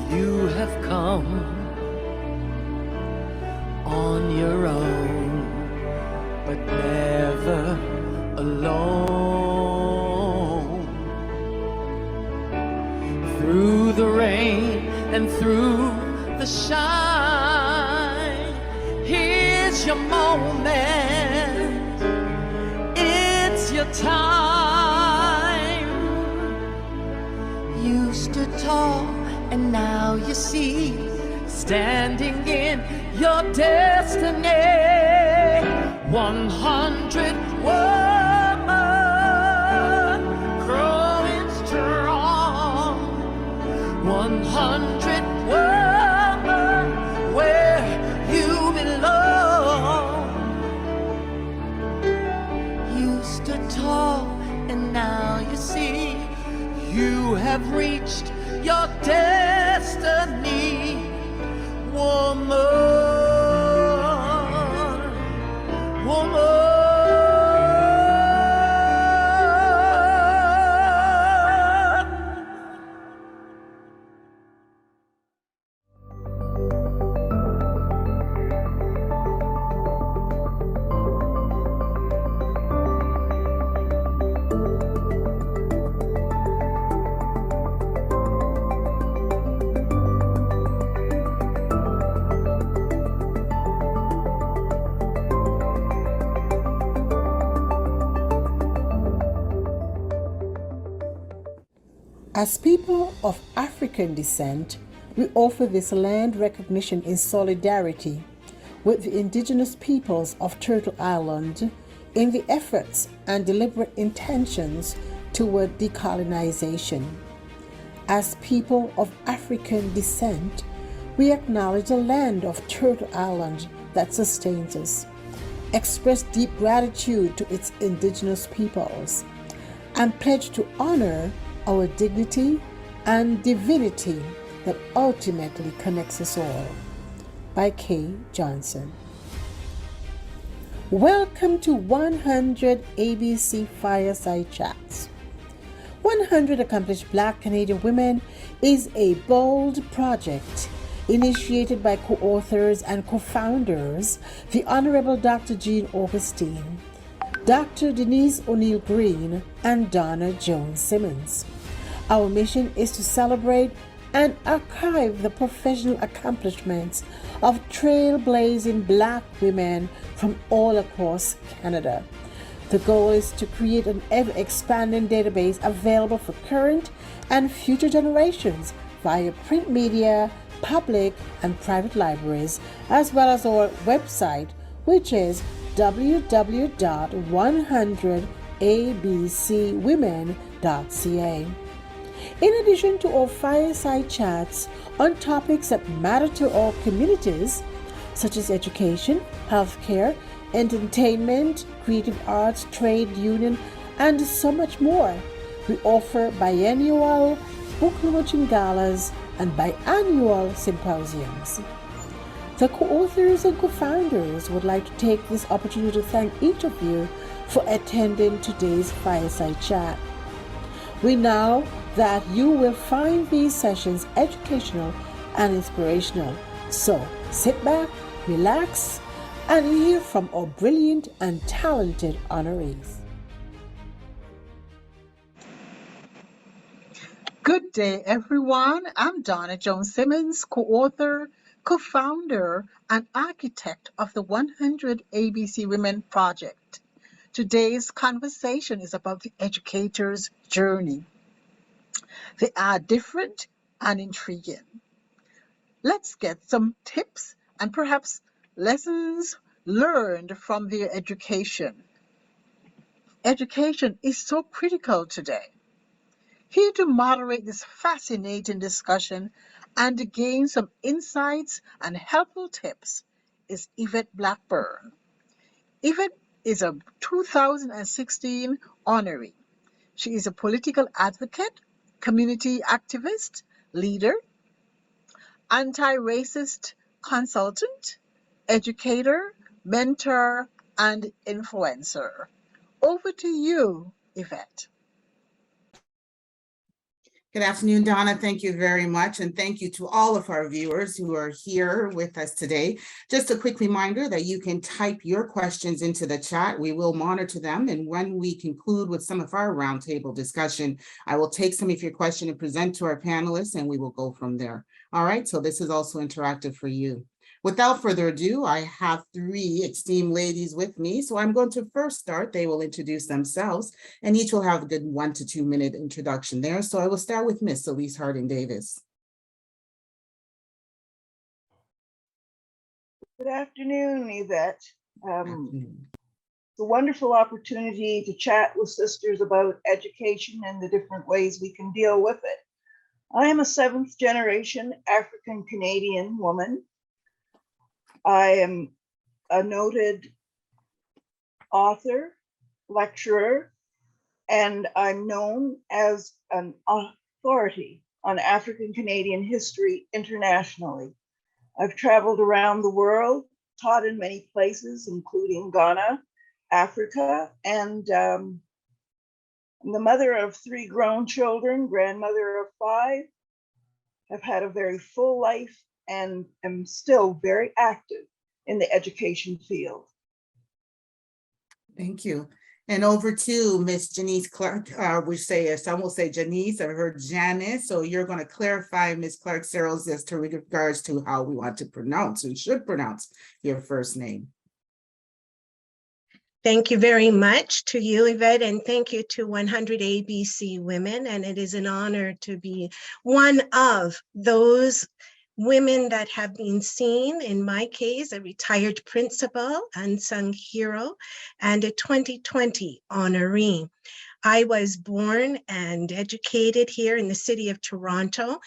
You have come on your own, but never alone. Through the rain and through the shine, here's your moment, it's your time. You stood tall and now you see, standing in your destiny. 100 women growing strong. 100 women where you belong. You stood tall and now you see, you have reached your destiny. Woman, woman. As people of African descent, we offer this land recognition in solidarity with the indigenous peoples of Turtle Island in the efforts and deliberate intentions toward decolonization. As people of African descent, we acknowledge the land of Turtle Island that sustains us, express deep gratitude to its indigenous peoples, and pledge to honor our dignity and divinity that ultimately connects us all. By Kay Johnson. Welcome to 100 ABC Fireside Chats. 100 Accomplished Black Canadian Women is a bold project initiated by co-authors and co-founders, the Honorable Dr. Jean Augustine, Dr. Denise O'Neill Green, and Donna Jones Simmons. Our mission is to celebrate and archive the professional accomplishments of trailblazing Black women from all across Canada. The goal is to create an ever-expanding database available for current and future generations via print media, public and private libraries, as well as our website, which is www.100abcwomen.ca. In addition to our fireside chats on topics that matter to our communities, such as education, healthcare, entertainment, creative arts, trade union, and so much more, we offer biennial book launching galas and biannual symposiums. The co-authors and co-founders would like to take this opportunity to thank each of you for attending today's fireside chat. We know that you will find these sessions educational and inspirational. So sit back, relax, and hear from our brilliant and talented honorees. Good day, everyone. I'm Donna Jones Simmons, co-author, co-founder, and architect of the 100 ABC Women Project. Today's conversation is about the educator's journey. They are different and intriguing. Let's get some tips and perhaps lessons learned from their education. Education is so critical today. Here to moderate this fascinating discussion and to gain some insights and helpful tips is Yvette Blackburn. Yvette is a 2016 honoree. She is a political advocate, community activist, leader, anti-racist consultant, educator, mentor, and influencer. Over to you, Yvette. Good afternoon, Donna. Thank you very much. And thank you to all of our viewers who are here with us today. Just a quick reminder that you can type your questions into the chat. We will monitor them. And when we conclude with some of our roundtable discussion, I will take some of your questions and present to our panelists, and we will go from there. All right, so this is also interactive for you. Without further ado, I have three esteemed ladies with me. So I'm going to first start. They will introduce themselves, and each will have a good 1 to 2 minute introduction there. So I will start with Miss Elise Harding Davis. Good afternoon, Yvette. It's a wonderful opportunity to chat with sisters about education and the different ways we can deal with it. I am a 7th generation African Canadian woman. I am a noted author, lecturer, and I'm known as an authority on African Canadian history internationally. I've traveled around the world, taught in many places, including Ghana, Africa, and I'm the mother of 3 grown children, grandmother of 5. I've had a very full life and am still very active in the education field. Thank you. And over to Miss Janice Clark. Some will say Janice. I've heard Janice. So you're going to clarify, Miss Clark Searles, as to regards to how we want to pronounce and should pronounce your first name. Thank you very much to you, Yvette, and thank you to 100 ABC Women. And it is an honor to be one of those women that have been seen, in my case, a retired principal, unsung hero, and a 2020 honoree. I was born and educated here in the city of Toronto,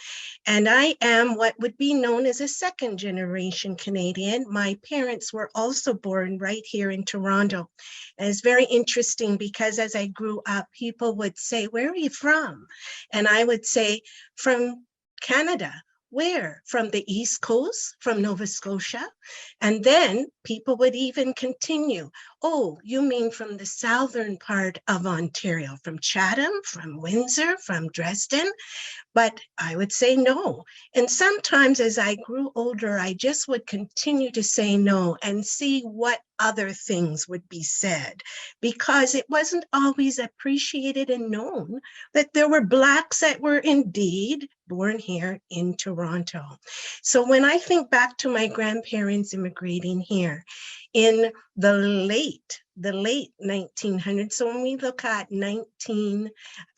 and I am what would be known as a 2nd generation Canadian. My parents were also born right here in Toronto. And it's very interesting because as I grew up, people would say, "Where are you from?" And I would say, "From Canada." Where? From the East Coast, from Nova Scotia? And then people would even continue. "Oh, you mean from the southern part of Ontario, from Chatham, from Windsor, from Dresden?" But I would say no. And sometimes as I grew older, I just would continue to say no and see what other things would be said, because it wasn't always appreciated and known that there were Blacks that were indeed born here in Toronto. So when I think back to my grandparents immigrating here in the late 1900s, so when we look at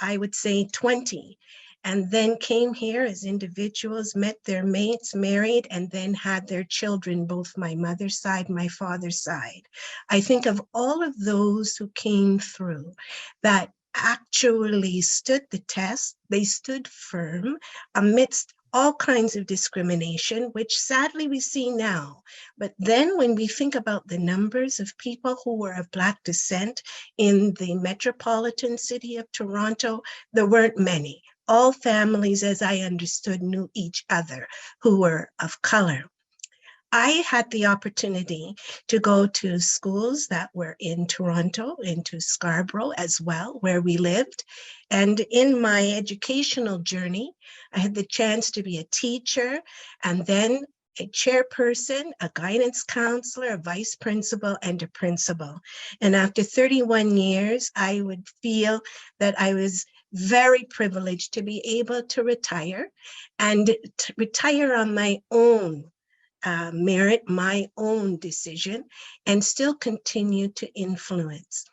I would say 20, and then came here as individuals, met their mates, married, and then had their children, both my mother's side, my father's side. I think of all of those who came through that actually stood the test. They stood firm amidst all kinds of discrimination, which sadly we see now. But then when we think about the numbers of people who were of Black descent in the metropolitan city of Toronto, there weren't many. All families, as I understood, knew each other who were of color. I had the opportunity to go to schools that were in Toronto, into Scarborough as well, where we lived. And in my educational journey, I had the chance to be a teacher and then a chairperson, a guidance counselor, a vice principal, and a principal. And after 31 years, I would feel that I was very privileged to be able to retire and to retire on my own merit, my own decision, and still continue to influence.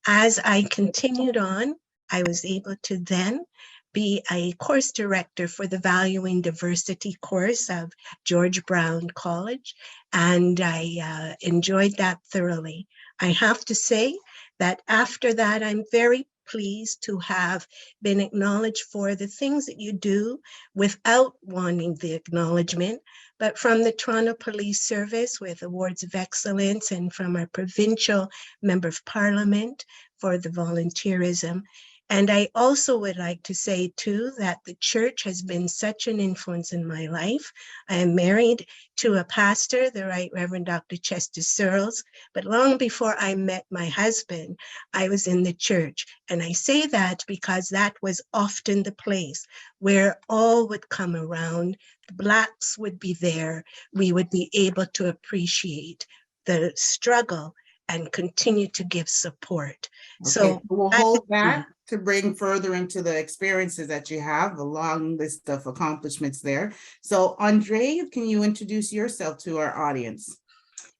As I continued on, I was able to then be a course director for the Valuing Diversity course of George Brown College, and I enjoyed that thoroughly. I have to say that after that, I'm very pleased to have been acknowledged for the things that you do without wanting the acknowledgement, but from the Toronto Police Service with awards of excellence, and from our provincial member of parliament for the volunteerism. And I also would like to say too that the church has been such an influence in my life. I am married to a pastor, the Right Reverend Dr. Chester Searles, but long before I met my husband, I was in the church. And I say that because that was often the place where all would come around, the Blacks would be there, we would be able to appreciate the struggle and continue to give support. Okay, So we'll that hold is that to bring further into the experiences that you have, a long list of accomplishments there. So Andre, can you introduce yourself to our audience?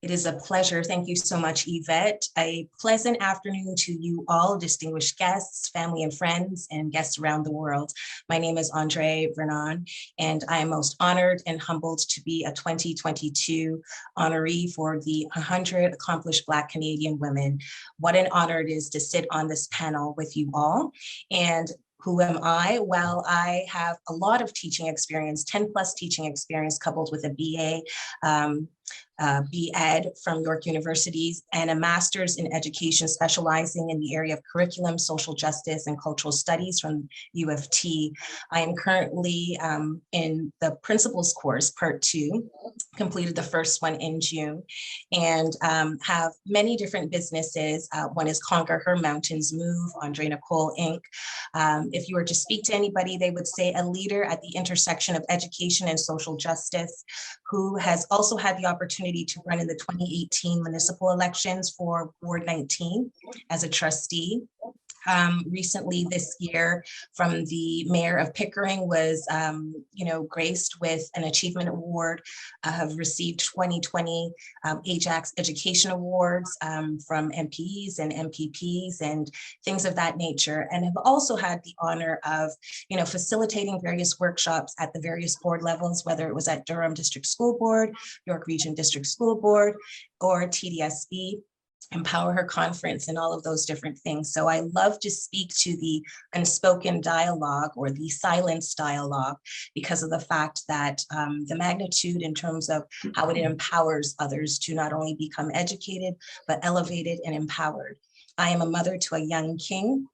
It is a pleasure. Thank you so much, Yvette. A pleasant afternoon to you all, distinguished guests, family and friends, and guests around the world. My name is Andre Vernon, and I am most honored and humbled to be a 2022 honoree for the 100 Accomplished Black Canadian Women. What an honor it is to sit on this panel with you all. And who am I? Well, I have a lot of teaching experience, 10 plus teaching experience, coupled with a BA, B.Ed from York Universities, and a master's in education specializing in the area of curriculum, social justice, and cultural studies from U of T. I am currently in the principal's course, part 2, completed the first one in June, and have many different businesses. One is Conquer Her Mountains Move, Andre Nicole Inc. If you were to speak to anybody, they would say a leader at the intersection of education and social justice, who has also had the opportunity to run in the 2018 municipal elections for Ward 19 as a trustee. Recently this year, from the mayor of Pickering, was graced with an achievement award. Have received 2020 Ajax Education Awards from MPs and MPPs and things of that nature, and have also had the honor of facilitating various workshops at the various board levels, whether it was at Durham District School Board, York Region District School Board, or TDSB. Empower Her Conference, and all of those different things. So I love to speak to the unspoken dialogue or the silenced dialogue because of the fact that the magnitude in terms of how it empowers others to not only become educated, but elevated and empowered. I am a mother to a young king,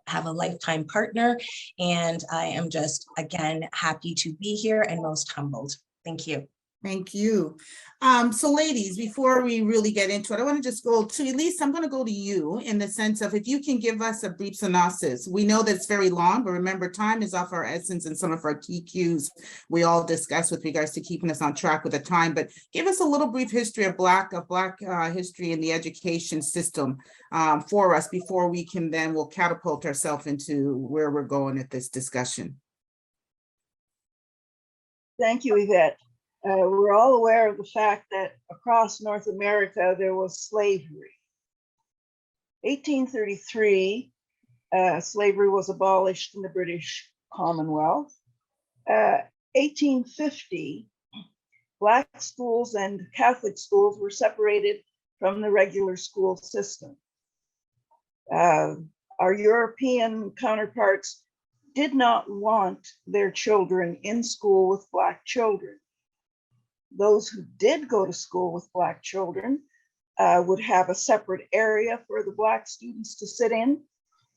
have a lifetime partner, and I am just, again, happy to be here and most humbled. Thank you. Thank you. So ladies, before we really get into it, I want to just go to Elise. I'm going to go to you in the sense of if you can give us a brief synopsis. We know that it's very long, but remember, time is of our essence, and some of our key cues we all discuss with regards to keeping us on track with the time. But give us a little brief history of Black history in the education system for us before we can then we'll catapult ourselves into where we're going at this discussion. Thank you, Yvette. We're all aware of the fact that across North America, there was slavery. 1833, slavery was abolished in the British Commonwealth. 1850, Black schools and Catholic schools were separated from the regular school system. Our European counterparts did not want their children in school with Black children. Those who did go to school with Black children would have a separate area for the Black students to sit in,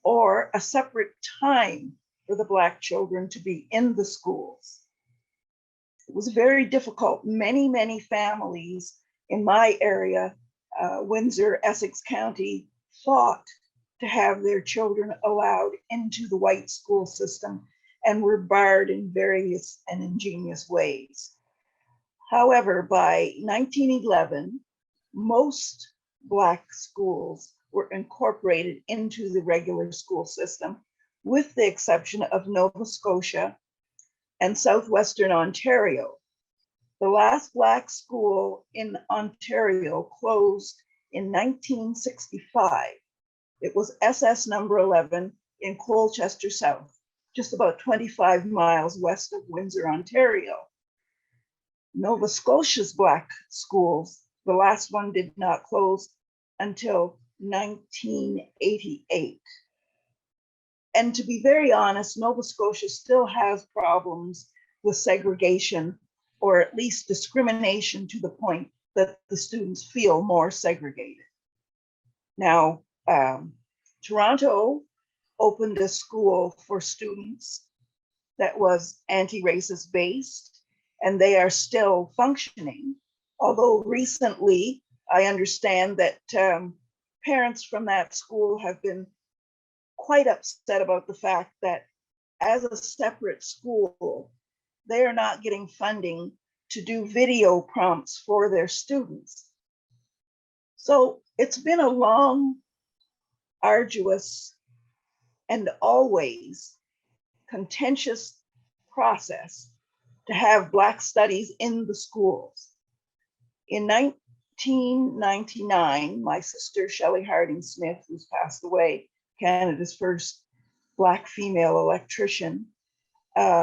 or a separate time for the Black children to be in the schools. It was very difficult. Many families in my area, Windsor, Essex County, fought to have their children allowed into the white school system and were barred in various and ingenious ways. However, by 1911, most Black schools were incorporated into the regular school system, with the exception of Nova Scotia and Southwestern Ontario. The last Black school in Ontario closed in 1965. It was SS number 11 in Colchester South, just about 25 miles west of Windsor, Ontario. Nova Scotia's Black schools, the last one did not close until 1988. And to be very honest, Nova Scotia still has problems with segregation, or at least discrimination, to the point that the students feel more segregated. Now, Toronto opened a school for students that was anti-racist based, and they are still functioning. Although recently, I understand that parents from that school have been quite upset about the fact that as a separate school, they are not getting funding to do video prompts for their students. So it's been a long, arduous, and always contentious process to have Black studies in the schools. In 1999, my sister, Shelley Harding Smith, who's passed away, Canada's first Black female electrician,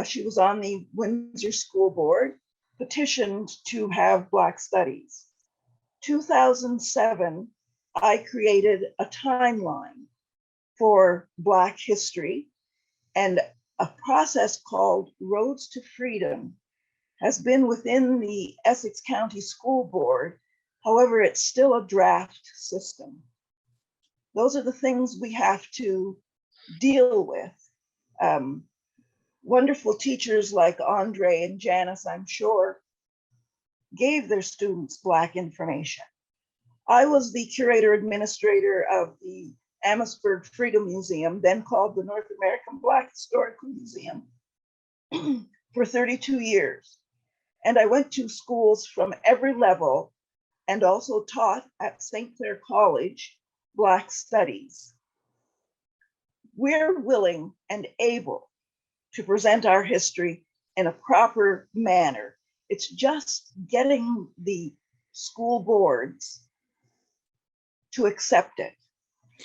she was on the Windsor School Board, petitioned to have Black studies. 2007, I created a timeline for Black history, and a process called Roads to Freedom has been within the Essex County School Board. However, it's still a draft system. Those are the things we have to deal with. Wonderful teachers like Andre and Janice, I'm sure, gave their students Black information. I was the curator administrator of the Amherstburg Freedom Museum, then called the North American Black Historical Museum, for 32 years. And I went to schools from every level and also taught at St. Clair College Black Studies. We're willing and able to present our history in a proper manner. It's just getting the school boards to accept it.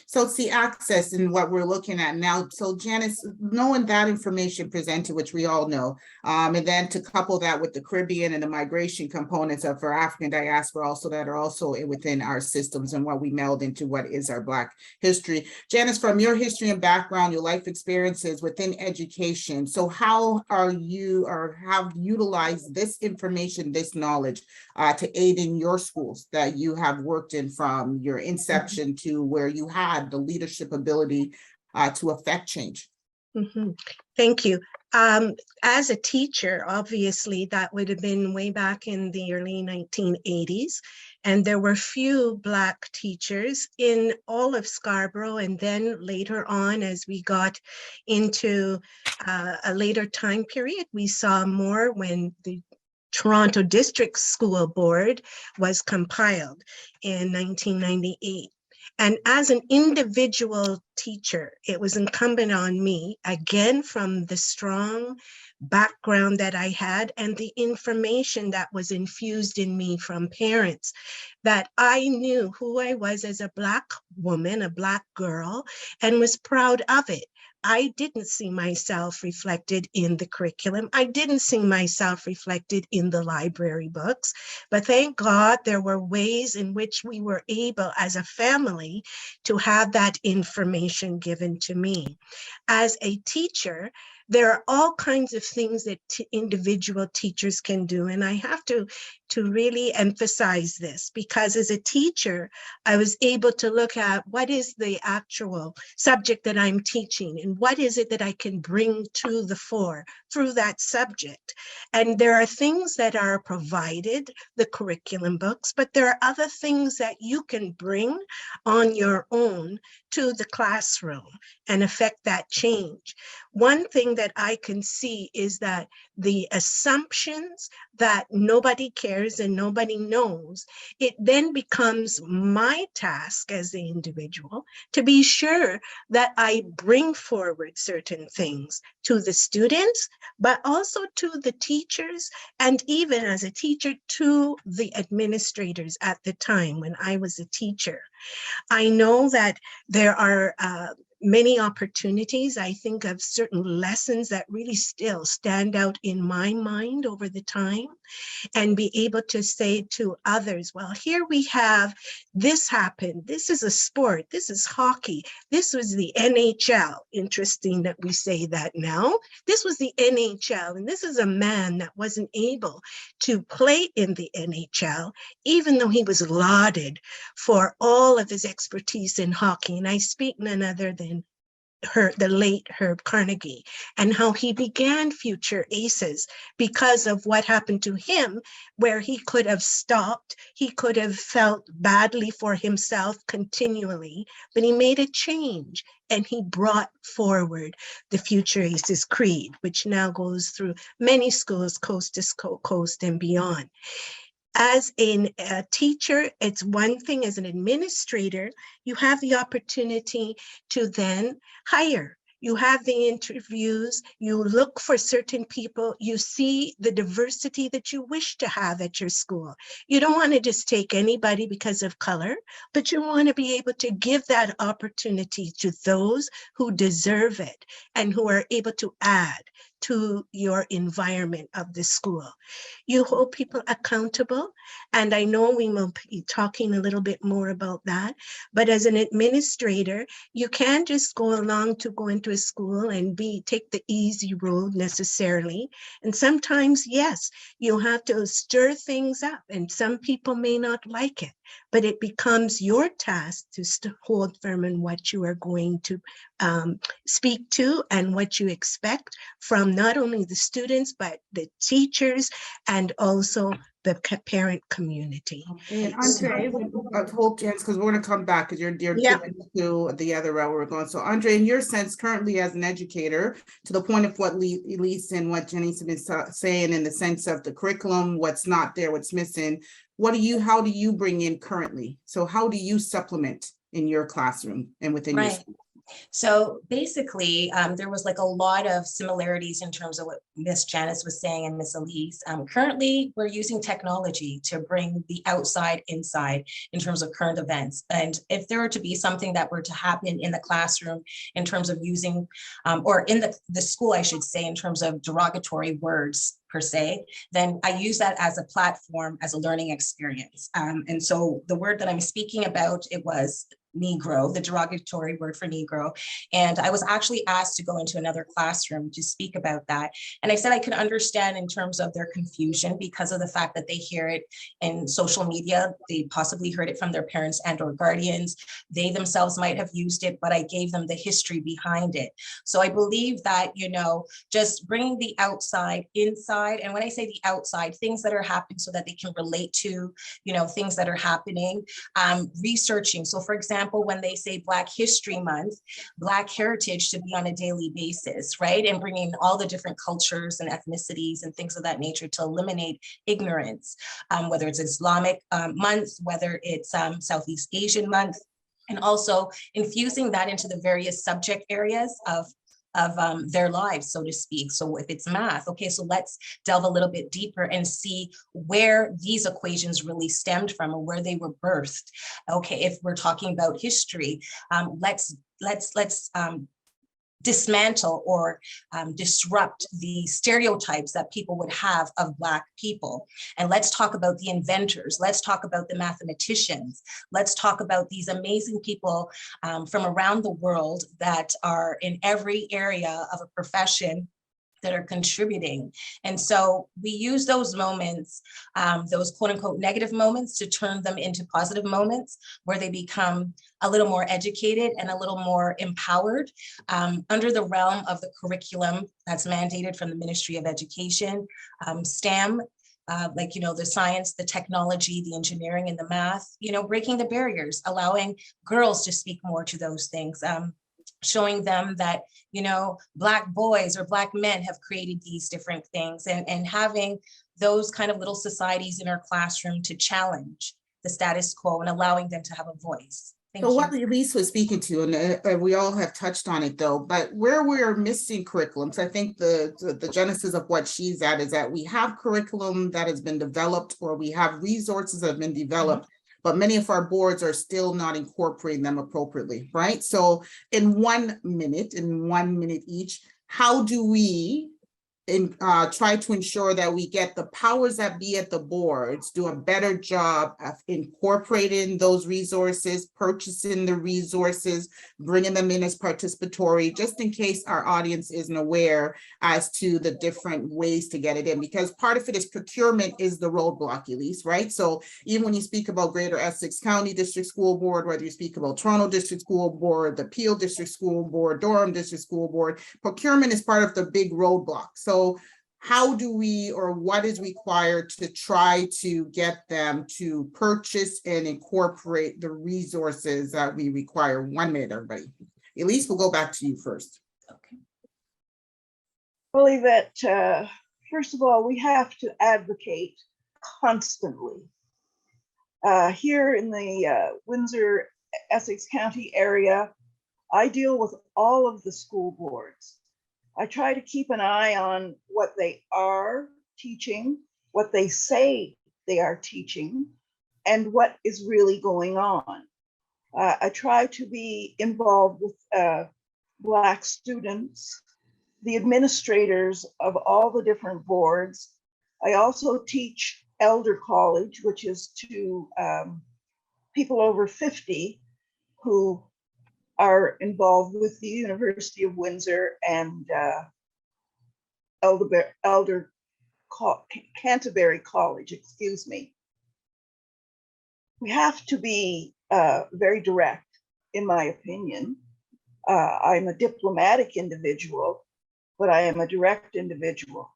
So it's the access and what we're looking at now. So Janice, knowing that information presented, which we all know, and then to couple that with the Caribbean and the migration components of our African diaspora also that are also within our systems and what we meld into what is our Black history. Janice, from your history and background, your life experiences within education, so how are you or have utilized this information, this knowledge to aid in your schools that you have worked in from your inception to where you had the leadership ability to affect change? Thank you. As a teacher, obviously, that would have been way back in the early 1980s. And there were few Black teachers in all of Scarborough. And then later on, as we got into a later time period, we saw more when the Toronto District School Board was compiled in 1998. And as an individual teacher, it was incumbent on me, again, from the strong background that I had and the information that was infused in me from parents, that I knew who I was as a Black woman, a Black girl, and was proud of it. I didn't see myself reflected in the curriculum. I didn't see myself reflected in the library books, but thank God there were ways in which we were able as a family to have that information given to me. As a teacher, there are all kinds of things that individual teachers can do. And I have to really emphasize this, because as a teacher, I was able to look at what is the actual subject that I'm teaching and what is it that I can bring to the fore through that subject. And there are things that are provided, the curriculum books, but there are other things that you can bring on your own to the classroom and affect that change. One thing that I can see is that the assumptions that nobody cares and nobody knows, it then becomes my task as the individual to be sure that I bring forward certain things to the students, but also to the teachers, and even as a teacher to the administrators at the time when I was a teacher. I know that there are many opportunities. I think of certain lessons that really still stand out in my mind over the time, and be able to say to others, well, here we have this happened. This is a sport. This is hockey. This was the NHL. Interesting that we say that now. This was the NHL, and this is a man that wasn't able to play in the NHL, even though he was lauded for all of his expertise in hockey. And I speak none other than the late Herb Carnegie, and how he began Future Aces because of what happened to him, where he could have stopped, he could have felt badly for himself continually, but he made a change and he brought forward the Future Aces Creed, which now goes through many schools, coast to coast and beyond. As a teacher, it's one thing. As an administrator, you have the opportunity to then hire. You have the interviews, you look for certain people, you see the diversity that you wish to have at your school. You don't want to just take anybody because of color, but you want to be able to give that opportunity to those who deserve it and who are able to add to your environment of the school. You hold people accountable, and I know we will be talking a little bit more about that, but as an administrator, you can't just go along to go into a school and take the easy road necessarily. And sometimes, yes, you have to stir things up, and some people may not like it, but it becomes your task to hold firm in what you are going to speak to and what you expect from not only the students, but the teachers and also the parent community. Okay, and Andre, hold hands because we're going to come back because you're Yeah. getting to the other route we're going. So Andre, in your sense, currently as an educator, to the point of what Elise and what Jenny's been saying in the sense of the curriculum, what's not there, what's missing, how do you bring in currently? So how do you supplement in your classroom and within your school? So basically, there was like a lot of similarities in terms of what Miss Janice was saying and Miss Elise. Currently, we're using technology to bring the outside inside in terms of current events. And if there were to be something that were to happen in the classroom in terms of using, or in the school, I should say, in terms of derogatory words per se, then I use that as a platform, as a learning experience. And so the word that I'm speaking about, it was Negro, the derogatory word for Negro. And I was actually asked to go into another classroom to speak about that. And I said I could understand in terms of their confusion because of the fact that they hear it in social media. They possibly heard it from their parents and or guardians. They themselves might have used it, but I gave them the history behind it. So I believe that, just bringing the outside inside. And when I say the outside, things that are happening so that they can relate to, things that are happening, researching. So for example, when they say Black History Month, Black heritage should be on a daily basis, right? And bringing all the different cultures and ethnicities and things of that nature to eliminate ignorance, whether it's Islamic month, whether it's Southeast Asian month, and also infusing that into the various subject areas of their lives, so to speak. So if it's math, okay, so let's delve a little bit deeper and see where these equations really stemmed from or where they were birthed. Okay, if we're talking about history, let's dismantle or disrupt the stereotypes that people would have of Black people. And let's talk about the inventors. Let's talk about the mathematicians. Let's talk about these amazing people from around the world that are in every area of a profession that are contributing. And so we use those moments, those quote unquote negative moments, to turn them into positive moments where they become a little more educated and a little more empowered under the realm of the curriculum that's mandated from the Ministry of Education, STEM, the science, the technology, the engineering, and the math, breaking the barriers, allowing girls to speak more to those things. Showing them that, Black boys or Black men have created these different things, and having those kind of little societies in our classroom to challenge the status quo and allowing them to have a voice. Thank you. What Elise was speaking to, and we all have touched on it though, but where we're missing curriculums, I think the genesis of what she's at is that we have curriculum that has been developed, or we have resources that have been developed, but many of our boards are still not incorporating them appropriately, right? So in 1 minute each, how do we try to ensure that we get the powers that be at the boards do a better job of incorporating those resources, purchasing the resources, bringing them in as participatory, just in case our audience isn't aware as to the different ways to get it in, because part of it is procurement is the roadblock, Elise, right? So even when you speak about Greater Essex County District School Board, whether you speak about Toronto District School Board, the Peel District School Board, Durham District School Board, procurement is part of the big roadblock. So how do we, or what is required to try to get them to purchase and incorporate the resources that we require? 1 minute, everybody. Elise, we'll go back to you first. Okay. Well, Yvette, first of all, we have to advocate constantly. Here in the Windsor, Essex County area, I deal with all of the school boards. I try to keep an eye on what they are teaching, what they say they are teaching, and what is really going on. I try to be involved with Black students, the administrators of all the different boards. I also teach Elder College, which is to people over 50 who are involved with the University of Windsor and Canterbury College, excuse me. We have to be very direct, in my opinion. I'm a diplomatic individual, but I am a direct individual.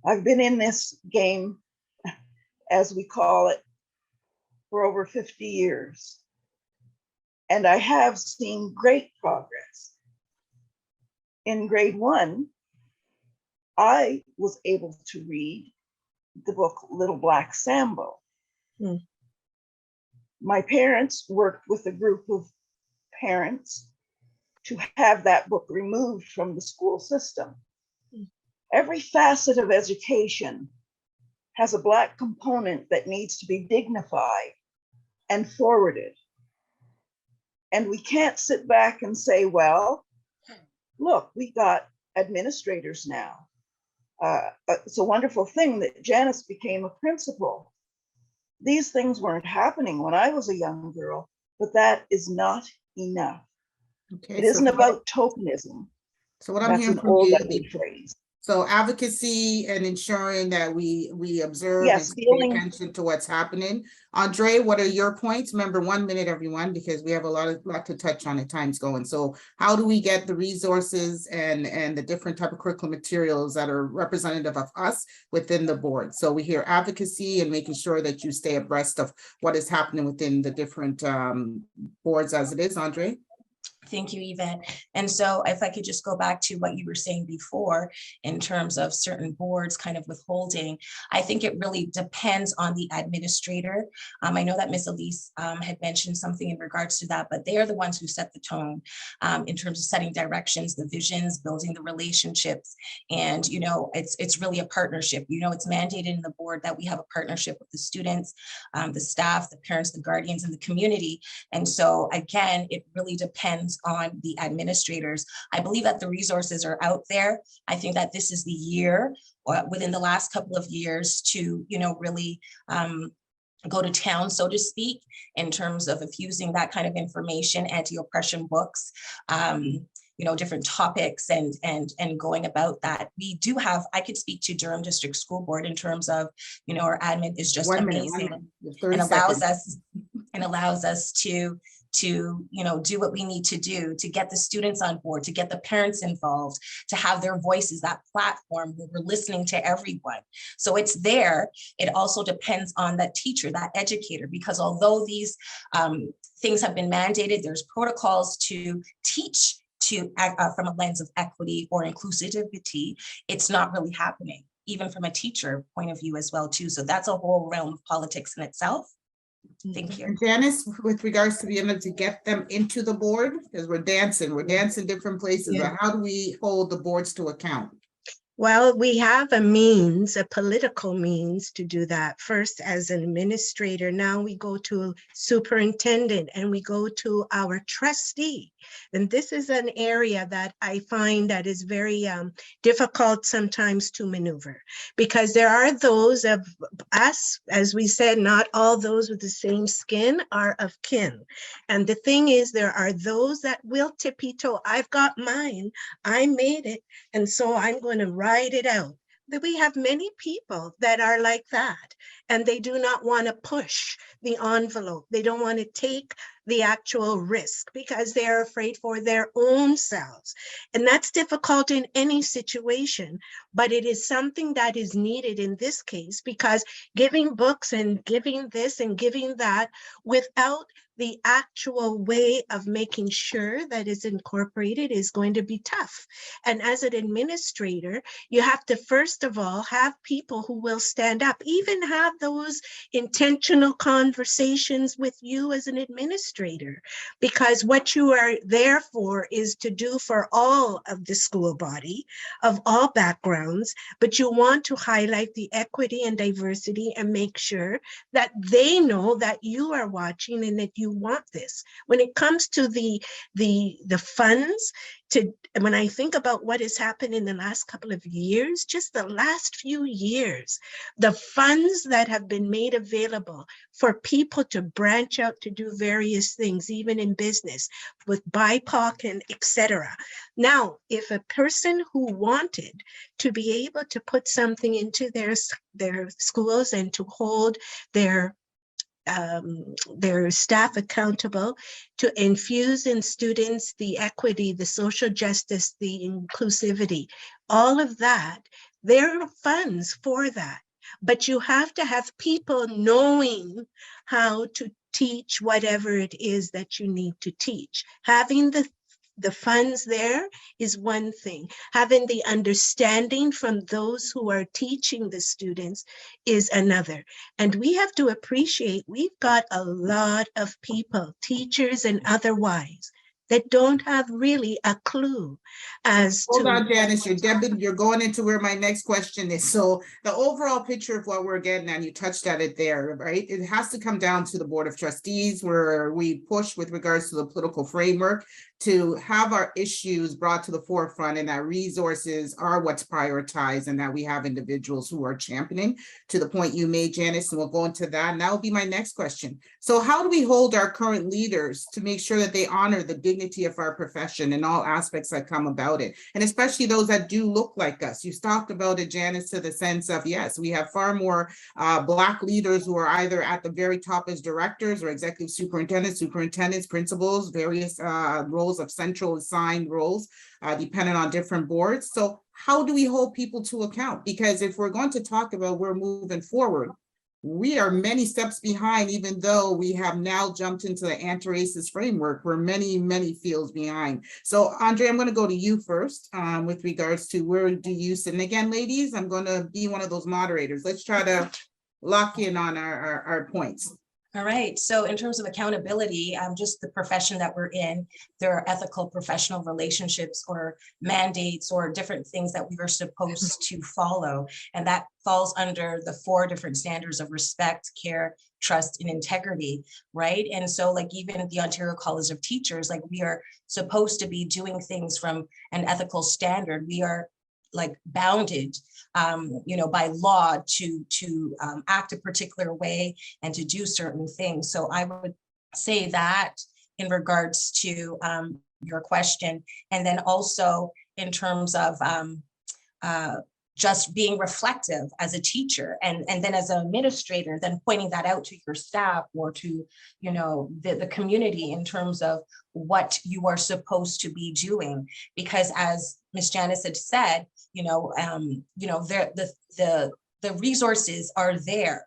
I've been in this game, as we call it, for over 50 years. And I have seen great progress. In grade 1, I was able to read the book Little Black Sambo. My parents worked with a group of parents to have that book removed from the school system. Every facet of education has a Black component that needs to be dignified and forwarded. And we can't sit back and say, well, look, we got administrators now. It's a wonderful thing that Janice became a principal. These things weren't happening when I was a young girl, but that is not enough. Okay, it isn't about tokenism. So what I'm That's hearing an from old you, ugly phrase. so advocacy and ensuring that we observe Yes, and pay feeling attention to what's happening. Andre, what are your points? Remember, 1 minute, everyone, because we have a lot to touch on. Time's going. So how do we get the resources and the different type of curriculum materials that are representative of us within the board? So we hear advocacy and making sure that you stay abreast of what is happening within the different boards as it is. Andre? Thank you, Yvette. And so if I could just go back to what you were saying before in terms of certain boards kind of withholding, I think it really depends on the administrator. I know that Ms. Elise had mentioned something in regards to that, but they are the ones who set the tone in terms of setting directions, the visions, building the relationships. And, you know, it's really a partnership. You know, it's mandated in the board that we have a partnership with the students, the staff, the parents, the guardians, and the community. And so again, it really depends on the administrators. I believe that the resources are out there. I think that this is the year, or within the last couple of years, to, you know, really go to town, so to speak, in terms of infusing that kind of information, anti-oppression books, you know, different topics and going about that. We do have, I could speak to Durham District School Board in terms of, you know, our admin is just amazing and allows us to you know, do what we need to do to get the students on board, to get the parents involved, to have their voices, that platform where we're listening to everyone. So it's there. It also depends on that teacher, that educator, because although these things have been mandated, there's protocols to teach from a lens of equity or inclusivity. It's not really happening, even from a teacher point of view as well too. So that's a whole realm of politics in itself. Thank you. And Janice, with regards to being able to get them into the board, because we're dancing different places, but how do we hold the boards to account? Well, we have a means, a political means to do that. First, as an administrator, now we go to superintendent and we go to our trustee. And this is an area that I find that is very difficult sometimes to maneuver, because there are those of us, as we said, not all those with the same skin are of kin. And the thing is, there are those that will tippy-toe. I've got mine, I made it, and so I'm going to ride it out. That we have many people that are like that, and they do not want to push the envelope. They don't want to take the actual risk because they're afraid for their own selves. And that's difficult in any situation, but it is something that is needed in this case, because giving books and giving this and giving that without the actual way of making sure that is incorporated is going to be tough. And as an administrator, you have to first of all have people who will stand up, even have those intentional conversations with you as an administrator, because what you are there for is to do for all of the school body of all backgrounds, but you want to highlight the equity and diversity and make sure that they know that you are watching and that you want this. When it comes to the funds, when I think about what has happened in the last couple of years, just the last few years, the funds that have been made available for people to branch out to do various things, even in business, with BIPOC and etc. Now, if a person who wanted to be able to put something into their schools and to hold their staff accountable, to infuse in students the equity, the social justice, the inclusivity, all of that, there are funds for that. But you have to have people knowing how to teach whatever it is that you need to teach. Having the funds there is one thing. Having the understanding from those who are teaching the students is another. And we have to appreciate we've got a lot of people, teachers and otherwise, that don't have really a clue as Hold to. on, Janice, you're going into where my next question is. So the overall picture of what we're getting, and you touched at it there, right? It has to come down to the Board of Trustees, where we push with regards to the political framework to have our issues brought to the forefront, and that resources are what's prioritized, and that we have individuals who are championing, to the point you made, Janice, and we'll go into that. And that will be my next question. So how do we hold our current leaders to make sure that they honor the dignity of our profession and all aspects that come about it? And especially those that do look like us. You talked about it, Janice, to the sense of, yes, we have far more Black leaders who are either at the very top as directors or executive superintendents, principals, various roles of central assigned roles, depending on different boards. So how do we hold people to account? Because if we're going to talk about we're moving forward, we are many steps behind, even though we have now jumped into the anti-racist framework. We're many, many fields behind. So Andre, I'm going to go to you first with regards to where do you sit? And again, ladies, I'm going to be one of those moderators. Let's try to lock in on our points. All right, so in terms of accountability, just the profession that we're in, there are ethical professional relationships or mandates or different things that we are supposed to follow. And that falls under the 4 different standards of respect, care, trust, and integrity, right? And so like even the Ontario College of Teachers, like we are supposed to be doing things from an ethical standard. We are like bounded, by law to act a particular way and to do certain things. So I would say that in regards to your question, and then also in terms of just being reflective as a teacher, and then as an administrator, then pointing that out to your staff or to the community in terms of what you are supposed to be doing. Because as Ms. Janice had said, the resources are there,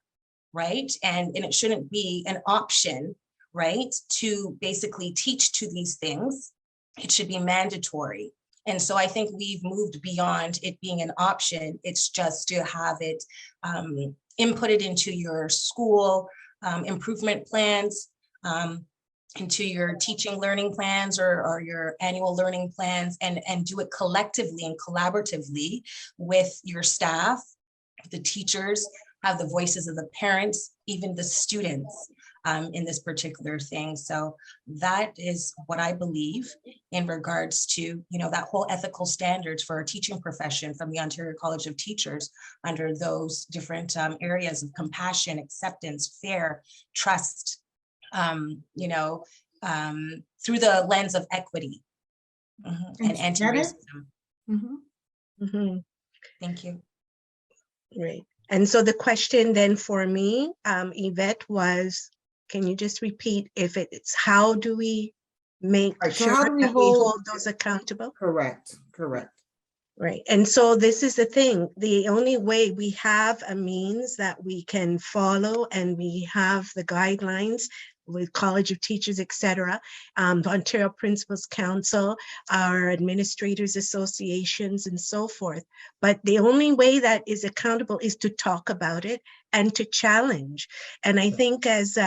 right? And it shouldn't be an option, right, to basically teach to these things. It should be mandatory. And so I think we've moved beyond it being an option. It's just to have it inputted into your school improvement plans, into your teaching learning plans or your annual learning plans, and do it collectively and collaboratively with your staff, the teachers, have the voices of the parents, even the students in this particular thing. So that is what I believe in regards to, you know, that whole ethical standards for our teaching profession from the Ontario College of Teachers under those different areas of compassion, acceptance, fair, trust, you know, through the lens of equity and anti-racism. Thank you. Right. And so the question then for me, Yvette, was, can you just repeat if it's how do we make So sure how do we that we hold hold those accountable? Correct. Right. And so this is the thing, the only way we have a means that we can follow and we have the guidelines with College of Teachers, et cetera, the Ontario Principals Council, our administrators associations and so forth. But the only way that is accountable is to talk about it and to challenge. And I think as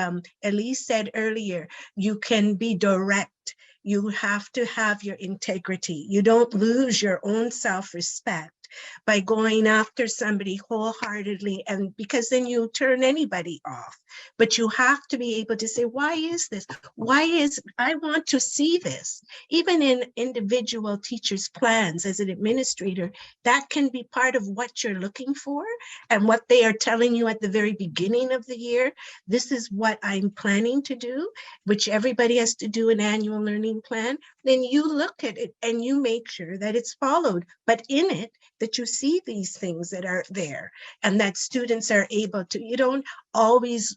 Elise said earlier, you can be direct. You have to have your integrity. You don't lose your own self-respect by going after somebody wholeheartedly, and because then you turn anybody off. But you have to be able to say, why is this? I want to see this. Even in individual teachers' plans as an administrator, that can be part of what you're looking for and what they are telling you at the very beginning of the year. This is what I'm planning to do, which everybody has to do an annual learning plan. Then you look at it and you make sure that it's followed, but in it, that you see these things that are there and that students are able to, you don't always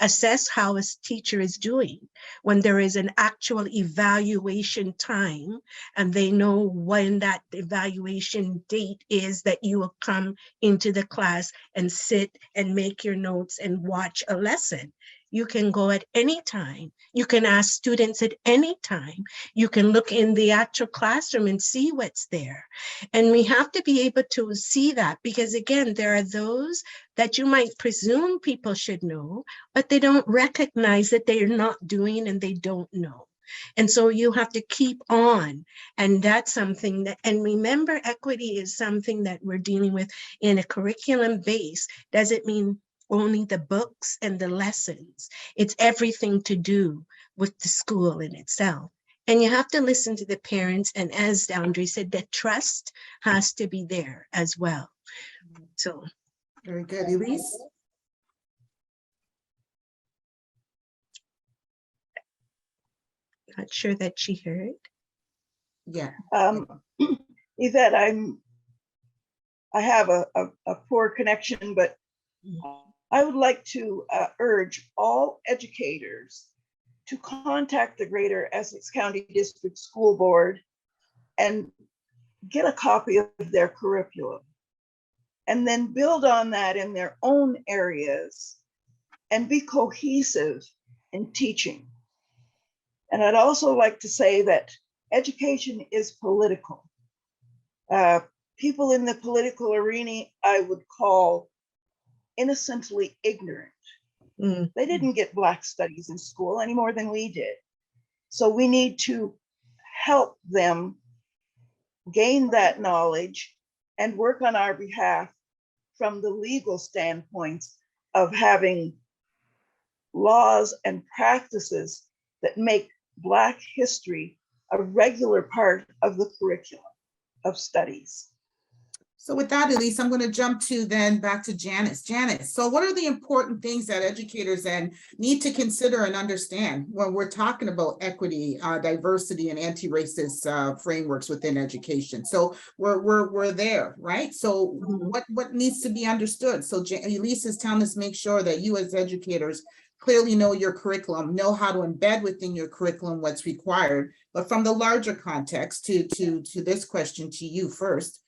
assess how a teacher is doing when there is an actual evaluation time and they know when that evaluation date is that you will come into the class and sit and make your notes and watch a lesson. You can go at any time. You can ask students at any time. You can look in the actual classroom and see what's there. And we have to be able to see that because again, there are those that you might presume people should know, but they don't recognize that they're not doing and they don't know. And so you have to keep on. And that's something that, and remember, equity is something that we're dealing with in a curriculum base. Doesn't mean only the books and the lessons. It's everything to do with the school in itself. And you have to listen to the parents. And as Andre said, the trust has to be there as well. So. Very good. Elise? Not sure that she heard. Yeah. Yvette, I have a poor connection, but I would like to urge all educators to contact the Greater Essex County District School Board and get a copy of their curriculum and then build on that in their own areas and be cohesive in teaching. And I'd also like to say that education is political. People in the political arena, I would call innocently ignorant. They didn't get Black studies in school any more than we did. So we need to help them gain that knowledge and work on our behalf from the legal standpoints of having laws and practices that make Black history a regular part of the curriculum of studies. So with that, Elise, I'm going to jump to then back to Janice. Janice, so what are the important things that educators then need to consider and understand when we're talking about equity, diversity, and anti-racist frameworks within education? So we're there, right? So what needs to be understood? So Elise is telling us make sure that you as educators clearly know your curriculum, know how to embed within your curriculum what's required. But from the larger context to this question to you first,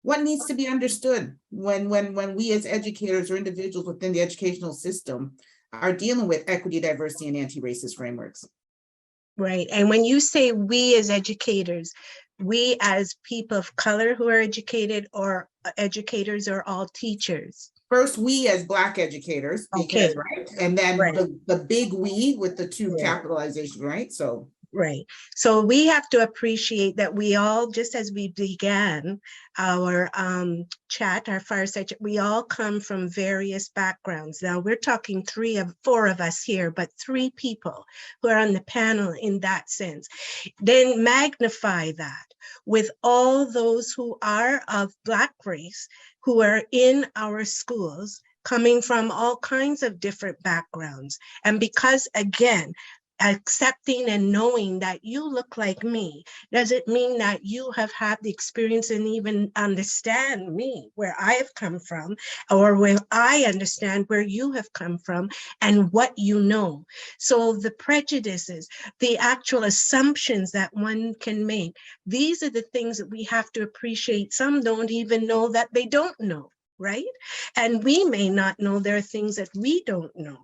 what needs to be understood when we as educators or individuals within the educational system are dealing with equity, diversity, and anti-racist frameworks? Right. And when you say we as educators, we as people of color who are educated or educators or all teachers? First, we as Black educators, because, Okay, right? And then right. the big we with the two Right. capitalization, right? So. Right. So we have to appreciate that we all, just as we began our chat, our fireside chat, we all come from various backgrounds. Now we're talking four of us here, but 3 people who are on the panel in that sense. Then magnify that with all those who are of Black race, who are in our schools, coming from all kinds of different backgrounds. And because, again, accepting and knowing that you look like me doesn't mean that you have had the experience and even understand me, where I have come from, or where I understand where you have come from and what you know. So the prejudices, the actual assumptions that one can make, these are the things that we have to appreciate. Some don't even know that they don't know, right? And we may not know there are things that we don't know.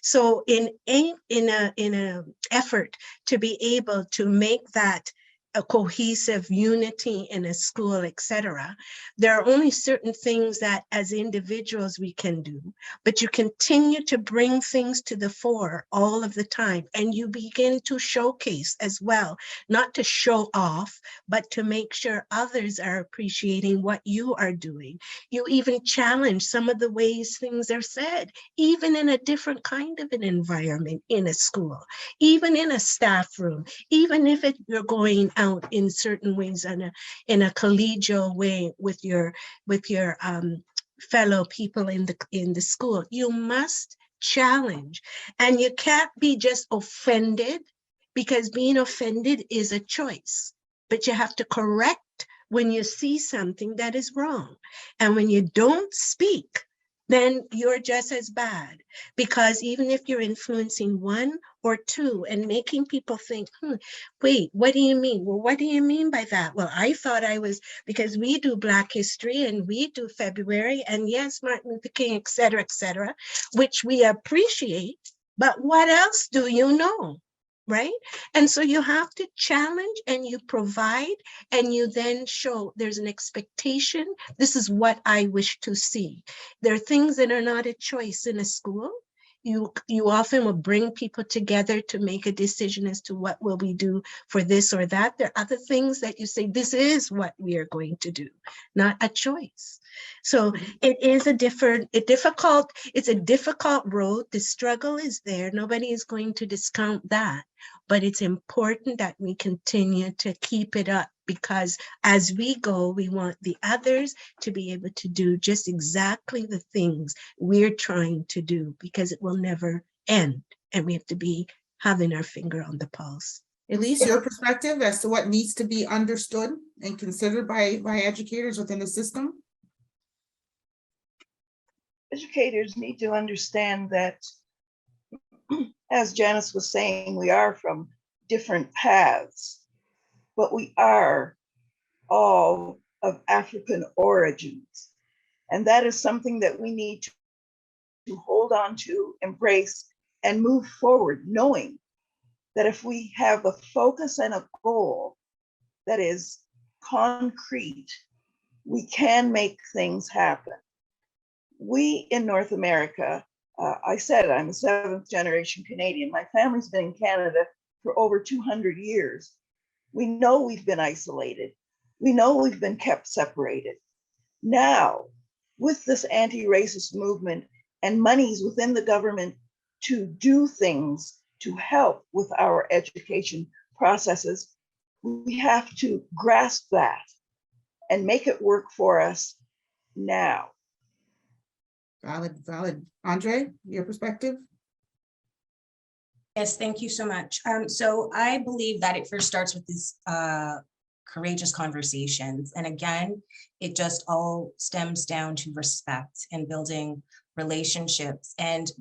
So in a effort to be able to make that a cohesive unity in a school, etc., there are only certain things that as individuals we can do, but you continue to bring things to the fore all of the time, and you begin to showcase as well, not to show off, but to make sure others are appreciating what you are doing. You even challenge some of the ways things are said, even in a different kind of an environment in a school, even in a staff room, even if you're going out in certain ways in a collegial way with your fellow people in the school. You must challenge, and you can't be just offended, because being offended is a choice, but you have to correct when you see something that is wrong. And when you don't speak, then you're just as bad, because even if you're influencing 1 or 2 and making people think, wait, what do you mean? Well, what do you mean by that? Well, I thought I was, because we do Black history and we do February, and yes, Martin Luther King, et cetera, which we appreciate, but what else do you know? Right? And so you have to challenge, and you provide, and you then show there's an expectation. This is what I wish to see. There are things that are not a choice in a school. You often will bring people together to make a decision as to what will we do for this or that. There are other things that you say, this is what we are going to do, not a choice. So it is it's a difficult road. The struggle is there. Nobody is going to discount that, but it's important that we continue to keep it up, because as we go, we want the others to be able to do just exactly the things we're trying to do, because it will never end. And we have to be having our finger on the pulse. Elise, your perspective as to what needs to be understood and considered by educators within the system? Educators need to understand that, as Janice was saying, we are from different paths, but we are all of African origins. And that is something that we need to hold on to, embrace, and move forward, knowing that if we have a focus and a goal that is concrete, we can make things happen. We in North America, I said I'm a 7th generation Canadian. My family's been in Canada for over 200 years. We know we've been isolated. We know we've been kept separated. Now, with this anti-racist movement and monies within the government to do things to help with our education processes, we have to grasp that and make it work for us now. Valid. Andre, your perspective? Yes, thank you so much. So I believe that it first starts with these courageous conversations. And again, it just all stems down to respect and building relationships, and,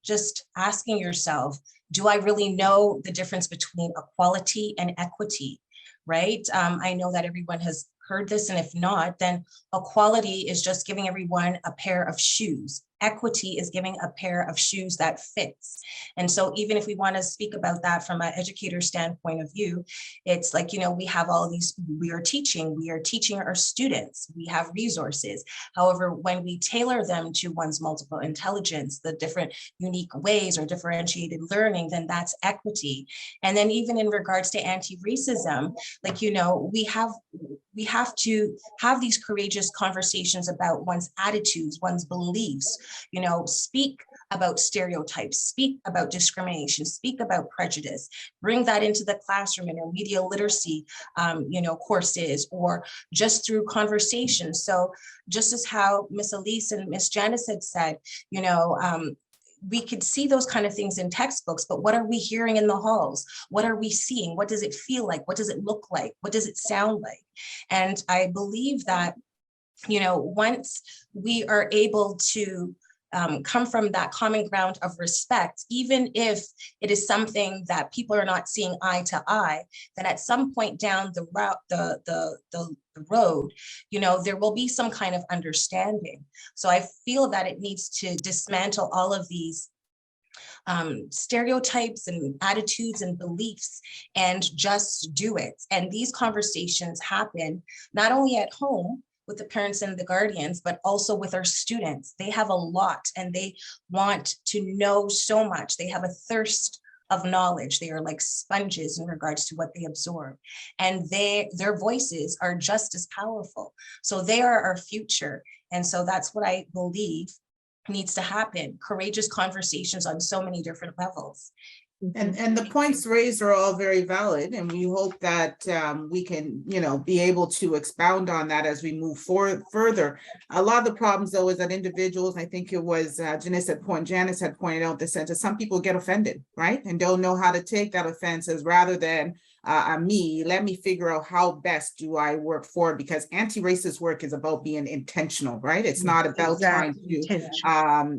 just asking yourself, do I really know the difference between equality and equity, right? I know that everyone has heard this, and if not, then equality is just giving everyone a pair of shoes. Equity is giving a pair of shoes that fits. And so even if we want to speak about that from an educator standpoint of view, it's like, we have all these, we are teaching our students, we have resources. However, when we tailor them to one's multiple intelligence, the different unique ways or differentiated learning, then that's equity. And then even in regards to anti-racism, like, we have to have these courageous conversations about one's attitudes, one's beliefs, speak about stereotypes, speak about discrimination, speak about prejudice, bring that into the classroom in our media literacy, courses, or just through conversation. So just as how Miss Elise and Miss Janice had said, we could see those kind of things in textbooks, but what are we hearing in the halls? What are we seeing? What does it feel like? What does it look like? What does it sound like? And I believe that, once we are able to come from that common ground of respect, even if it is something that people are not seeing eye to eye, then at some point down the route, the road, there will be some kind of understanding. So I feel that it needs to dismantle all of these stereotypes and attitudes and beliefs and just do it. And these conversations happen not only at home with the parents and the guardians, but also with our students. They have a lot and they want to know so much. They have a thirst of knowledge. They are like sponges in regards to what they absorb. And their voices are just as powerful. So they are our future. And so that's what I believe needs to happen. Courageous conversations on so many different levels. And the points raised are all very valid, and we hope that we can, be able to expound on that as we move forward further. A lot of the problems, though, is that individuals, I think it was Janice had pointed out this, that some people get offended, right, and don't know how to take that offense, as rather than let me figure out how best do I work forward, because anti-racist work is about being intentional, right? It's not about trying to,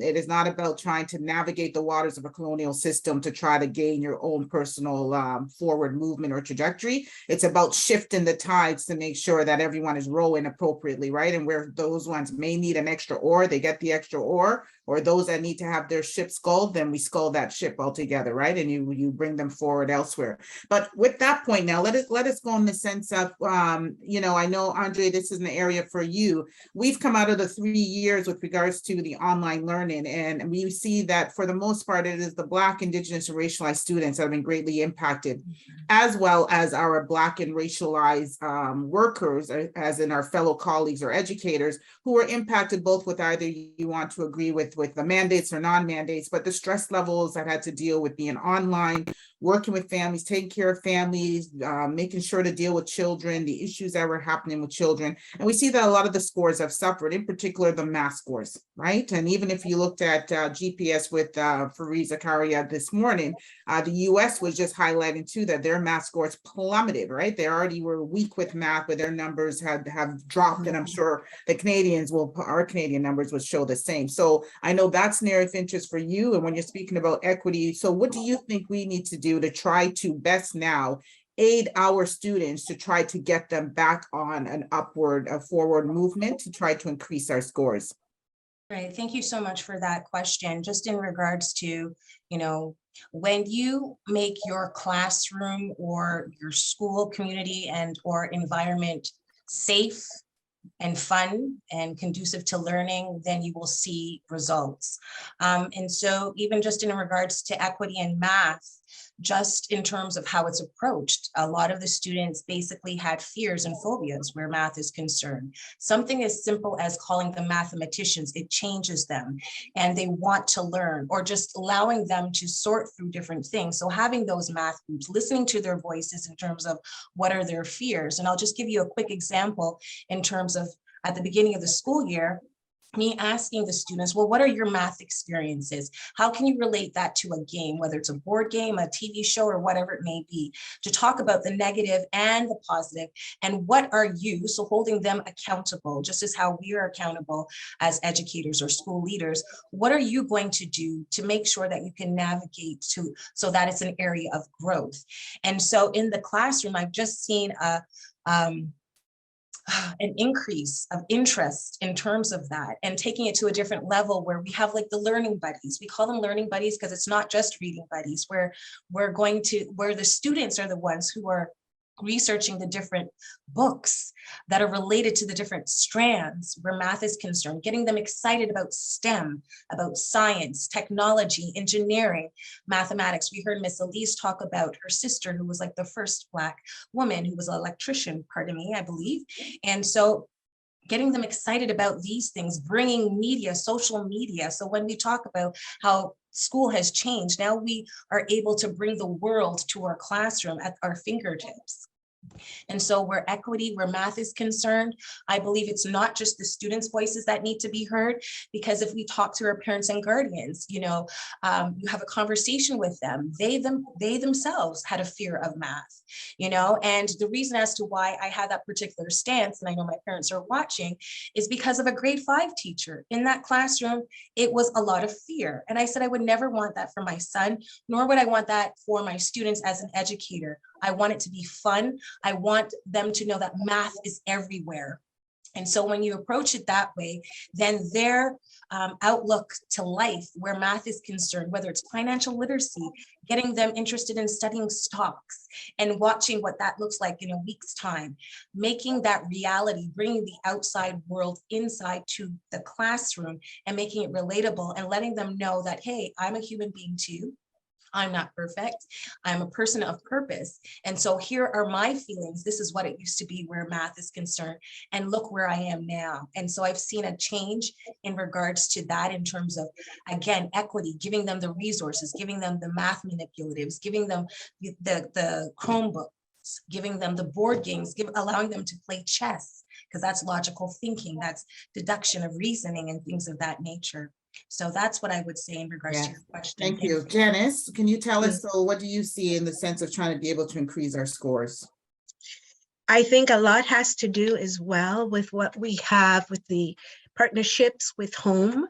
it is not about trying to navigate the waters of a colonial system to try to gain your own personal forward movement or trajectory. It's about shifting the tides to make sure that everyone is rowing appropriately, right? And where those ones may need an extra oar, they get the extra oar, or those that need to have their ship sculled, then we scull that ship altogether, right? And you bring them forward elsewhere. But with that point now, let us go in the sense of, I know, Andre, this is an area for you. We've come out of the 3 years with regards to the online learning, and we see that for the most part, it is the Black, Indigenous, and racialized students that have been greatly impacted, as well as our Black and racialized workers, as in our fellow colleagues or educators, who are impacted both with either you want to agree with the mandates or non-mandates, but the stress levels that had to deal with being online, working with families, taking care of families, making sure to deal with children, the issues that were happening with children. And we see that a lot of the scores have suffered, in particular the math scores, right? And even if you looked at GPS with Fareed Zakaria this morning, the US was just highlighting too that their math scores plummeted, right? They already were weak with math, but their numbers have dropped. And I'm sure the our Canadian numbers would show the same. So I know that's an area of interest for you. And when you're speaking about equity, so what do you think we need to do to try to best now aid our students to try to get them back on a forward movement to try to increase our scores? Right. Thank you so much for that question. Just in regards to, when you make your classroom or your school community and or environment safe and fun and conducive to learning, then you will see results. And so even just in regards to equity in math, just in terms of how it's approached, a lot of the students basically had fears and phobias where math is concerned. Something as simple as calling them mathematicians, it changes them and they want to learn, or just allowing them to sort through different things. So having those math groups, listening to their voices in terms of what are their fears. And I'll just give you a quick example in terms of at the beginning of the school year, me asking the students, well, what are your math experiences? How can you relate that to a game, whether it's a board game, a TV show, or whatever it may be, to talk about the negative and the positive, and what are you, so holding them accountable, just as how we are accountable as educators or school leaders, what are you going to do to make sure that you can navigate to, so that it's an area of growth? And so in the classroom, I've just seen an increase of interest in terms of that, and taking it to a different level where we have like the learning buddies. We call them learning buddies because it's not just reading buddies, where where the students are the ones who are researching the different books that are related to the different strands where math is concerned, getting them excited about STEM, about science, technology, engineering, mathematics. We heard Miss Elise talk about her sister, who was like the first Black woman who was an electrician, pardon me, I believe. And so getting them excited about these things, bringing media, social media. So when we talk about how school has changed, now we are able to bring the world to our classroom at our fingertips. And so where equity, where math is concerned, I believe it's not just the students' voices that need to be heard, because if we talk to our parents and guardians, you have a conversation with them, they themselves had a fear of math, and the reason as to why I had that particular stance, and I know my parents are watching, is because of a grade 5 teacher in that classroom. It was a lot of fear. And I said, I would never want that for my son, nor would I want that for my students as an educator. I want it to be fun. I want them to know that math is everywhere. And so when you approach it that way, then their outlook to life, where math is concerned, whether it's financial literacy, getting them interested in studying stocks and watching what that looks like in a week's time, making that reality, bringing the outside world inside to the classroom and making it relatable and letting them know that, hey, I'm a human being too. I'm not perfect. I'm a person of purpose. And so here are my feelings. This is what it used to be where math is concerned. And look where I am now. And so I've seen a change in regards to that in terms of, again, equity, giving them the resources, giving them the math manipulatives, giving them the Chromebooks, giving them the board games, allowing them to play chess, because that's logical thinking, that's deduction of reasoning and things of that nature. So that's what I would say in regards to your question. Thank you. Janice, can you tell us, so what do you see in the sense of trying to be able to increase our scores? I think a lot has to do as well with what we have with the partnerships with home.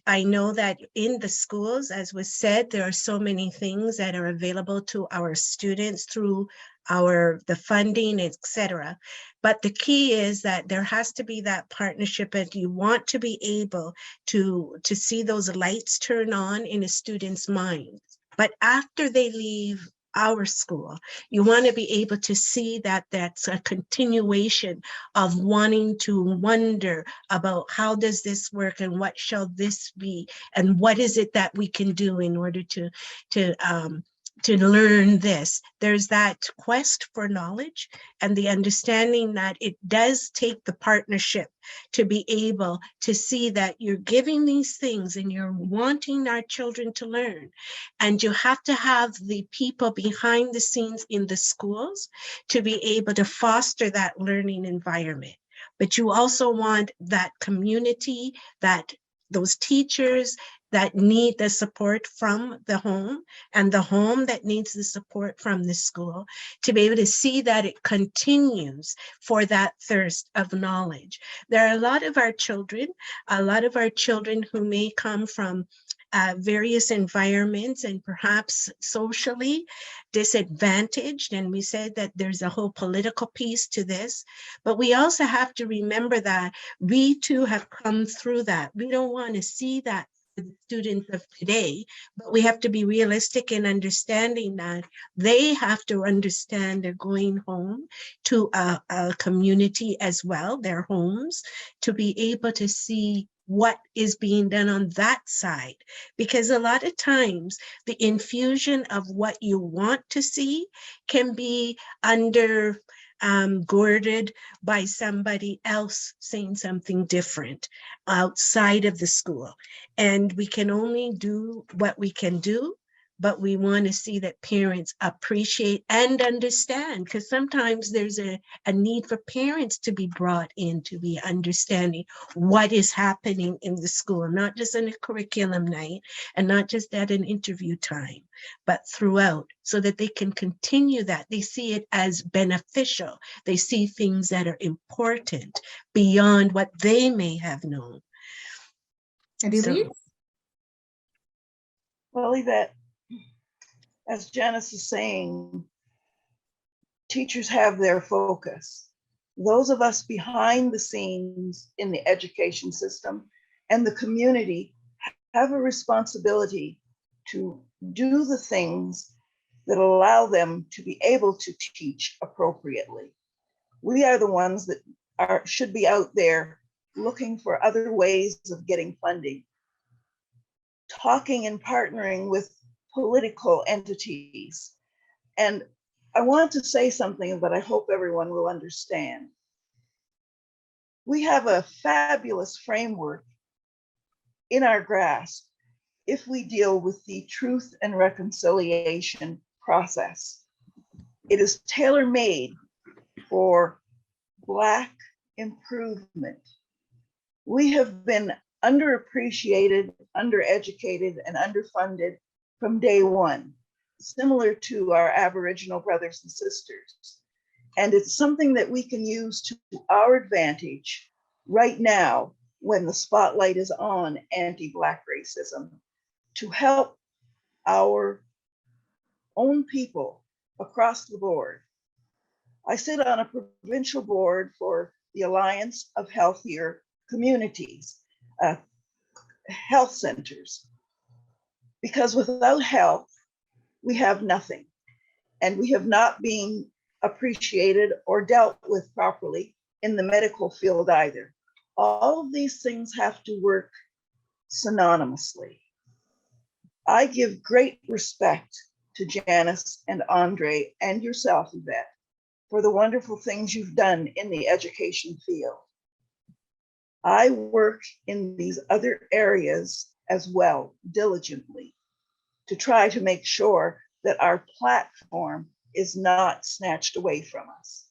I know that in the schools, as was said, there are so many things that are available to our students through the funding, etc. But the key is that there has to be that partnership, and you want to be able to see those lights turn on in a student's mind. But after they leave our school, you want to be able to see that that's a continuation of wanting to wonder about how does this work and what shall this be and what is it that we can do in order to learn this. There's that quest for knowledge and the understanding that it does take the partnership to be able to see that you're giving these things and you're wanting our children to learn. And you have to have the people behind the scenes in the schools to be able to foster that learning environment. But you also want that community, those teachers that need the support from the home, and the home that needs the support from the school, to be able to see that it continues for that thirst of knowledge. There are a lot of our children who may come from various environments and perhaps socially disadvantaged. And we said that there's a whole political piece to this, but we also have to remember that we too have come through that. We don't want to see that for the students of today, but we have to be realistic in understanding that they have to understand they're going home to a community as well, their homes, to be able to see what is being done on that side. Because a lot of times the infusion of what you want to see can be girded by somebody else saying something different outside of the school. And we can only do what we can do, but we want to see that parents appreciate and understand, because sometimes there's a need for parents to be brought in to be understanding what is happening in the school, not just on a curriculum night and not just at an interview time, but throughout, so that they can continue that. They see it as beneficial. They see things that are important beyond what they may have known. And Elise? Well, Yvette, as Janice is saying, teachers have their focus. Those of us behind the scenes in the education system and the community have a responsibility to do the things that allow them to be able to teach appropriately. We are the ones that should be out there looking for other ways of getting funding, talking and partnering with political entities. And I want to say something that I hope everyone will understand. We have a fabulous framework in our grasp if we deal with the truth and reconciliation process. It is tailor-made for Black improvement. We have been underappreciated, undereducated, and underfunded from day one, similar to our Aboriginal brothers and sisters. And it's something that we can use to our advantage right now when the spotlight is on anti-Black racism to help our own people across the board. I sit on a provincial board for the Alliance of Healthier Communities, health centers, because without health, we have nothing. And we have not been appreciated or dealt with properly in the medical field either. All of these things have to work synonymously. I give great respect to Janice and Andre and yourself, Yvette, for the wonderful things you've done in the education field. I work in these other areas as well, diligently, to try to make sure that our platform is not snatched away from us.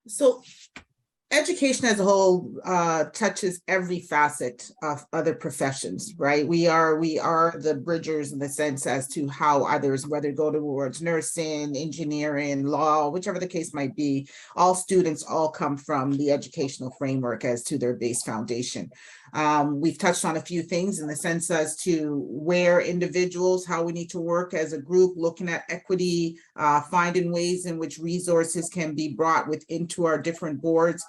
So education as a whole touches every facet of other professions, right? We are the bridgers in the sense as to how others, whether go towards nursing, engineering, law, whichever the case might be, all students all come from the educational framework as to their base foundation. We've touched on a few things in the sense as to where individuals, how we need to work as a group, looking at equity, finding ways in which resources can be brought into our different boards,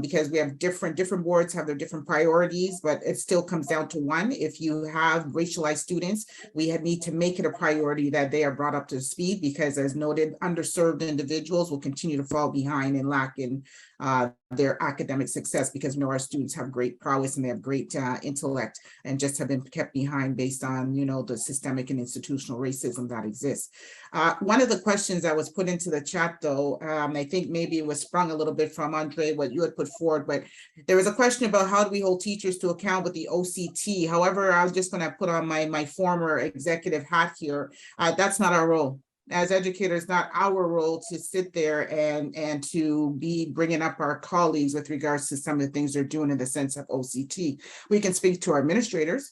because we have different boards have their different priorities, but it still comes down to one. If you have racialized students, we need to make it a priority that they are brought up to speed, because as noted, underserved individuals will continue to fall behind and lack in their academic success, because we know our students have great prowess and they have great intellect and just have been kept behind based on, the systemic and institutional racism that exists. One of the questions that was put into the chat, though, I think maybe it was sprung a little bit from Andre, what you had put forward, but there was a question about how do we hold teachers to account with the OCT. However, I was just going to put on my former executive hat here. That's not our role. As educators, not our role to sit there and to be bringing up our colleagues with regards to some of the things they're doing in the sense of OCT. We can speak to our administrators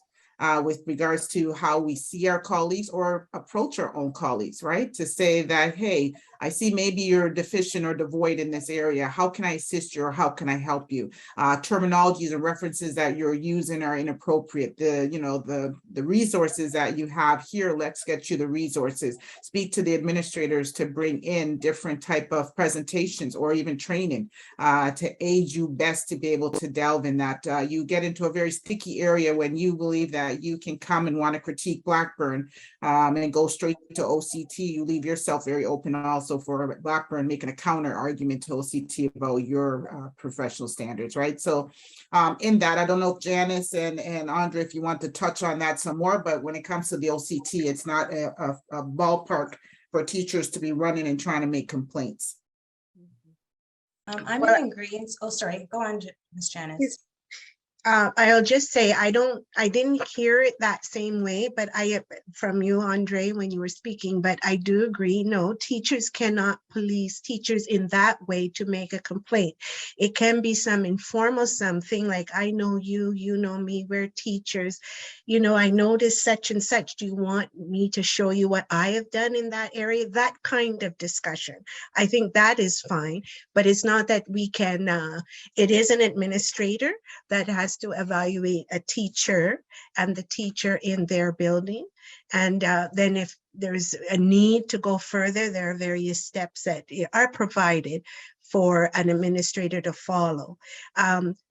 with regards to how we see our colleagues or approach our own colleagues, right? To say that, hey, I see maybe you're deficient or devoid in this area. How can I assist you or how can I help you? Terminologies and references that you're using are inappropriate. The resources that you have here, let's get you the resources. Speak to the administrators to bring in different type of presentations or even training to aid you best to be able to delve in that. You get into a very sticky area when you believe that you can come and want to critique Blackburn and go straight to OCT. You leave yourself very open also for Blackburn making a counter argument to OCT about your professional standards, right? So in that, I don't know if Janice and Andre, if you want to touch on that some more, but when it comes to the OCT, it's not a ballpark for teachers to be running and trying to make complaints. I'm in agreement. Oh, sorry, go on, Ms. Janice. I'll just say I didn't hear it that same way, but from you, Andre, when you were speaking, but I do agree, no, teachers cannot police teachers in that way to make a complaint. It can be some informal something like, I know you, you know me, we're teachers, I noticed such and such. Do you want me to show you what I have done in that area? That kind of discussion. I think that is fine, but it's not that we can, it is an administrator that has to evaluate a teacher and the teacher in their building. And then if there's a need to go further, there are various steps that are provided for an administrator to follow.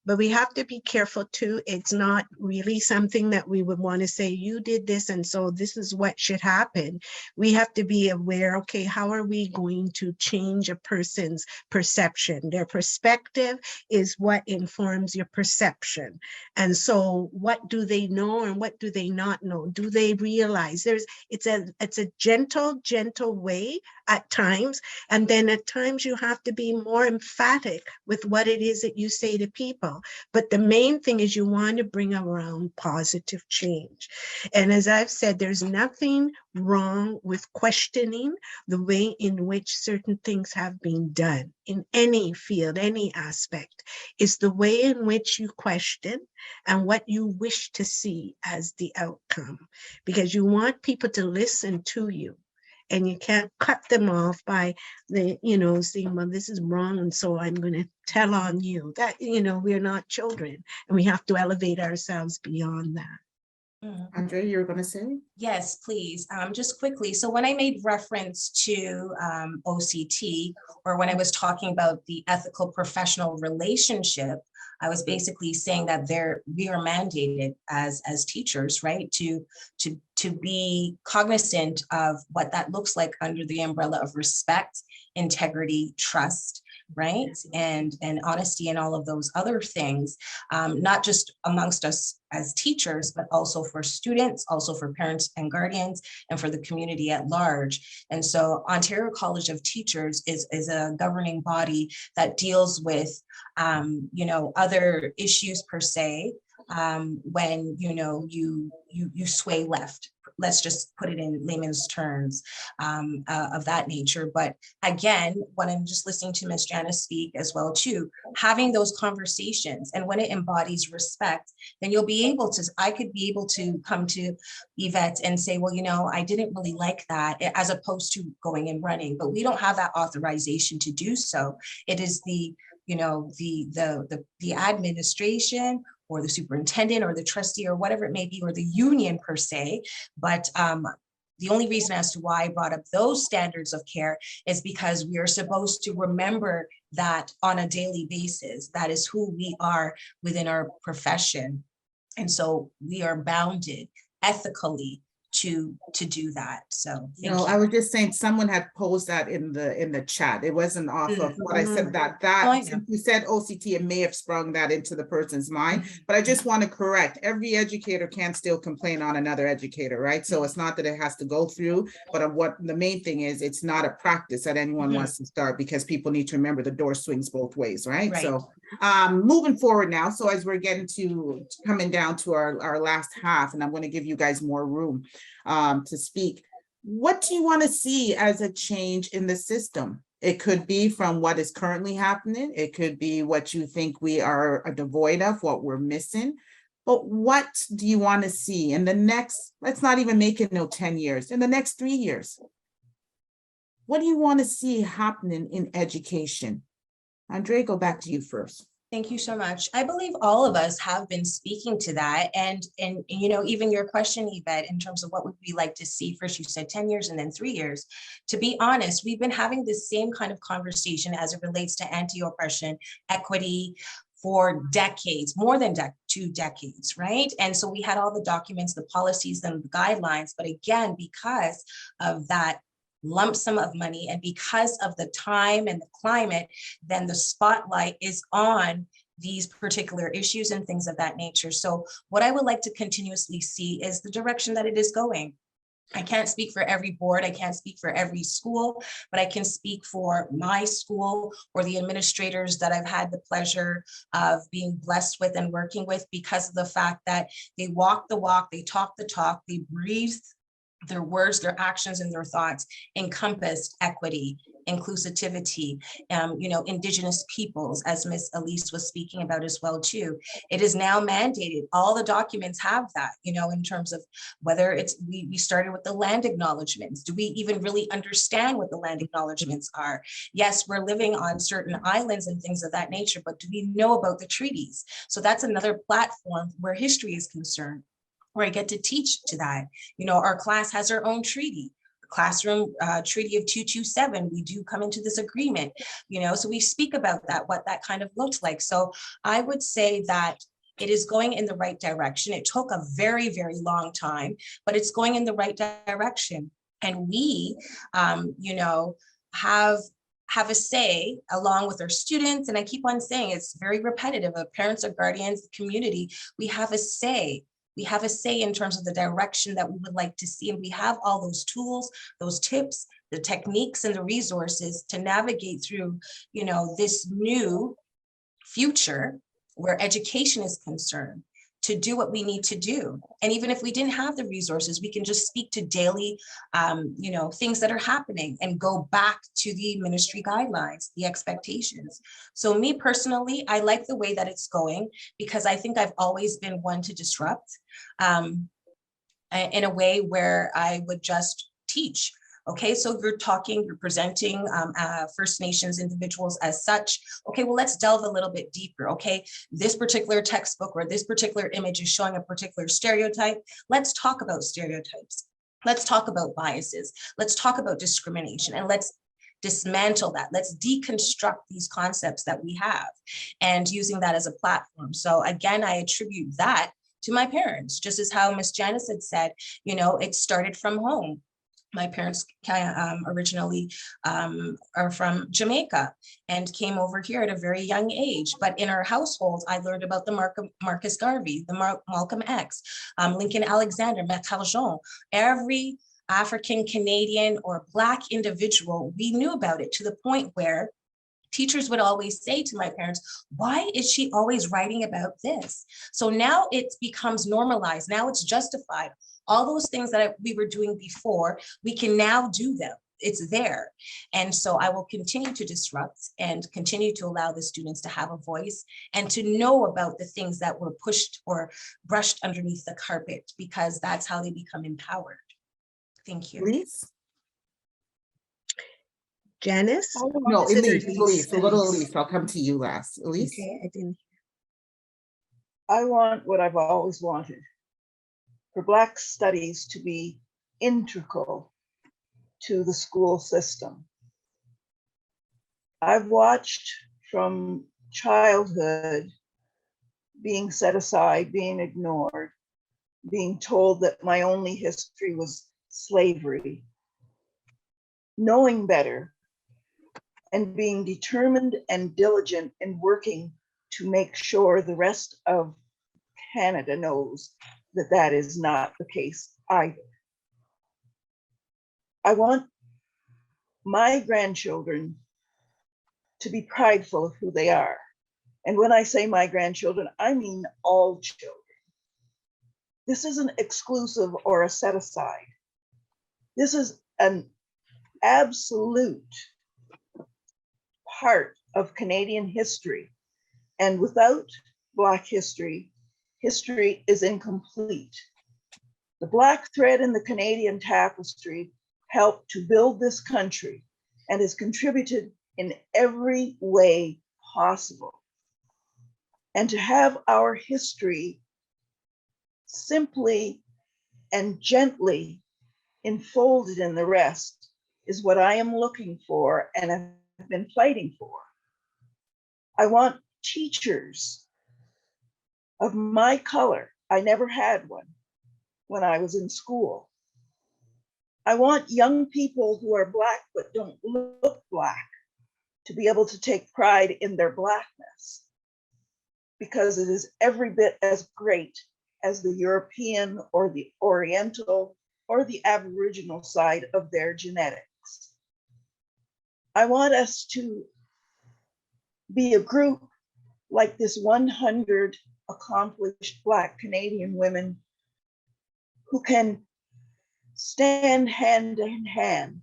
But we have to be careful too. It's not really something that we would want to say, you did this, and so this is what should happen. We have to be aware, okay, how are we going to change a person's perception? Their perspective is what informs your perception. And so what do they know and what do they not know? Do they realize it's a gentle way at times. And then at times you have to be more emphatic with what it is that you say to people. But the main thing is you want to bring around positive change. And as I've said, there's nothing wrong with questioning the way in which certain things have been done in any field, any aspect. It's the way in which you question and what you wish to see as the outcome, because you want people to listen to you. And you can't cut them off by saying, well, this is wrong, and so I'm going to tell on you. That, we're not children, and we have to elevate ourselves beyond that. Andre, you're going to say? Yes, please. Just quickly. So when I made reference to OCT, or when I was talking about the ethical professional relationship, I was basically saying that we are mandated as teachers, right, to be cognizant of what that looks like under the umbrella of respect, integrity, trust, right, and honesty, and all of those other things, not just amongst us as teachers, but also for students, also for parents and guardians, and for the community at large. And so Ontario College of Teachers is a governing body that deals with other issues per se, when you sway left. Let's just put it in layman's terms, of that nature. But again, when I'm just listening to Ms. Janice speak as well too, having those conversations, and when it embodies respect, then I could be able to come to Yvette and say, well, I didn't really like that, as opposed to going and running. But we don't have that authorization to do so. It is the administration, or the superintendent, or the trustee, or whatever it may be, or the union per se. But the only reason as to why I brought up those standards of care is because we are supposed to remember that on a daily basis. That is who we are within our profession. And so we are bounded ethically to do that. So I was just saying, someone had posed that in the chat. It wasn't off of what I said, since you said OCT, it may have sprung that into the person's mind. But I just want to correct, every educator can still complain on another educator, right? So it's not that it has to go through, but what the main thing is, it's not a practice that anyone wants to start, because people need to remember the door swings both ways, right? So moving forward now, so as we're getting to coming down to our last half, and I'm going to give you guys more room to speak. What do you want to see as a change in the system? It could be from what is currently happening. It could be what you think we are devoid of, what we're missing. But what do you want to see in the next, let's not even make it 10 years, in the next 3 years? What do you want to see happening in education? Andre, go back to you first. Thank you so much. I believe all of us have been speaking to that. And even your question, Yvette, in terms of what would we like to see, first you said 10 years and then 3 years. To be honest, we've been having the same kind of conversation as it relates to anti-oppression, equity, for decades, more than 2 decades, right? And so we had all the documents, the policies, and the guidelines. But again, because of that lump sum of money, and because of the time and the climate, then the spotlight is on these particular issues and things of that nature. So what I would like to continuously see is the direction that it is going. I can't speak for every board, I can't speak for every school, but I can speak for my school, or the administrators that I've had the pleasure of being blessed with and working with, because of the fact that they walk the walk, they talk the talk, they breathe. Their words, their actions, and their thoughts encompassed equity, inclusivity, Indigenous peoples, as Ms. Elise was speaking about as well too. It is now mandated. All the documents have that, in terms of whether it's, we started with the land acknowledgements. Do we even really understand what the land acknowledgements are? Yes, we're living on certain islands and things of that nature, but do we know about the treaties? So that's another platform where history is concerned, where I get to teach to that. Our class has our own treaty. classroom Treaty of 227, we do come into this agreement, so we speak about that, what that kind of looked like. So I would say that it is going in the right direction. It took a very, very long time, but it's going in the right direction. And we, have a say along with our students. And I keep on saying it's very repetitive of parents or guardians, the community. We have a say. We have a say in terms of the direction that we would like to see. And we have all those tools, those tips, the techniques, and the resources to navigate through, this new future where education is concerned, to do what we need to do. And even if we didn't have the resources, we can just speak to daily, things that are happening and go back to the ministry guidelines, the expectations. So me personally, I like the way that it's going, because I think I've always been one to disrupt in a way where I would just teach. Okay, so you're presenting First Nations individuals as such. Okay, well, let's delve a little bit deeper. Okay, this particular textbook or this particular image is showing a particular stereotype. Let's talk about stereotypes. Let's talk about biases. Let's talk about discrimination, and let's dismantle that. Let's deconstruct these concepts that we have, and using that as a platform. So again, I attribute that to my parents, just as how Miss Janice had said, it started from home. My parents originally are from Jamaica and came over here at a very young age. But in our household, I learned about the Marcus Garvey, the Malcolm X, Lincoln Alexander, Métargent. Every African, Canadian, or Black individual, we knew about it, to the point where teachers would always say to my parents, why is she always writing about this? So now it becomes normalized. Now it's justified. All those things that we were doing before, we can now do them. It's there. And so I will continue to disrupt and continue to allow the students to have a voice and to know about the things that were pushed or brushed underneath the carpet, because that's how they become empowered. Thank you. Elise? Janice? No, Elise. We'll go to Elise. I'll come to you last. Elise? Okay, I didn't. I want what I've always wanted, for Black studies to be integral to the school system. I've watched from childhood being set aside, being ignored, being told that my only history was slavery, knowing better, and being determined and diligent in working to make sure the rest of Canada knows that that is not the case either. I want my grandchildren to be prideful of who they are. And when I say my grandchildren, I mean all children. This isn't exclusive or a set aside. This is an absolute part of Canadian history. And without Black history, history is incomplete. The Black thread in the Canadian tapestry helped to build this country and has contributed in every way possible. And to have our history simply and gently enfolded in the rest is what I am looking for and have been fighting for. I want teachers of my color. I never had one when I was in school. I want young people who are Black but don't look Black to be able to take pride in their Blackness, because it is every bit as great as the European or the Oriental or the Aboriginal side of their genetics. I want us to be a group like this 100 accomplished Black Canadian women who can stand hand in hand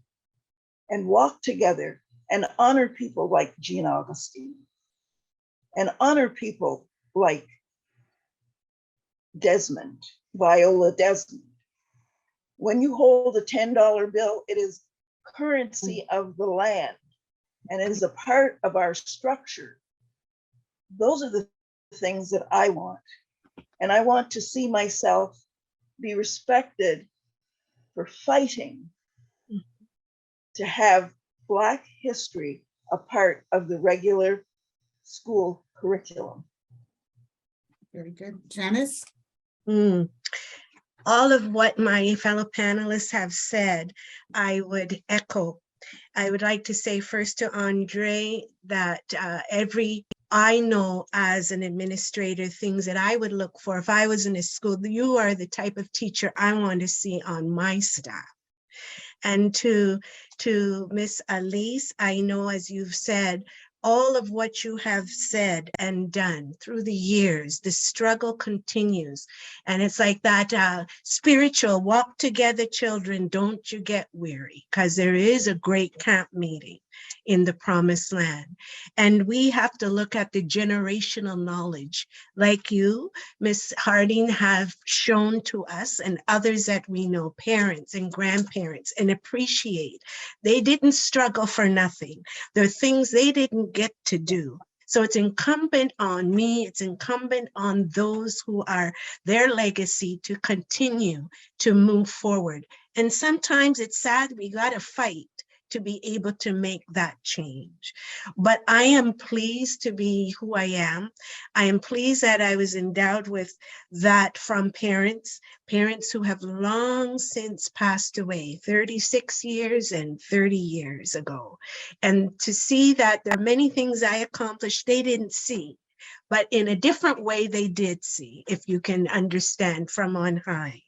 and walk together and honor people like Jean Augustine and honor people like Desmond, Viola Desmond. When you hold a $10 bill, it is currency of the land and it is a part of our structure. Those are the things that I want. And I want to see myself be respected for fighting to have Black history a part of the regular school curriculum. Very good. Janice? Mm. All of what my fellow panelists have said, I would echo. I would like to say first to Andre that I know as an administrator, things that I would look for if I was in a school. You are the type of teacher I want to see on my staff. And to Miss Elise, I know, as you've said, all of what you have said and done through the years, the struggle continues. And it's like that spiritual walk together, children, don't you get weary, because there is a great camp meeting in the promised land. And we have to look at the generational knowledge like you, Miss Harding, have shown to us and others that we know, parents and grandparents, and appreciate. They didn't struggle for nothing. There are things they didn't get to do. So it's incumbent on me, it's incumbent on those who are their legacy to continue to move forward. And sometimes it's sad, we gotta fight to be able to make that change. But I am pleased to be who I am. I am pleased that I was endowed with that from parents who have long since passed away, 36 years and 30 years ago. And to see that there are many things I accomplished they didn't see, but in a different way they did see, if you can understand, from on high.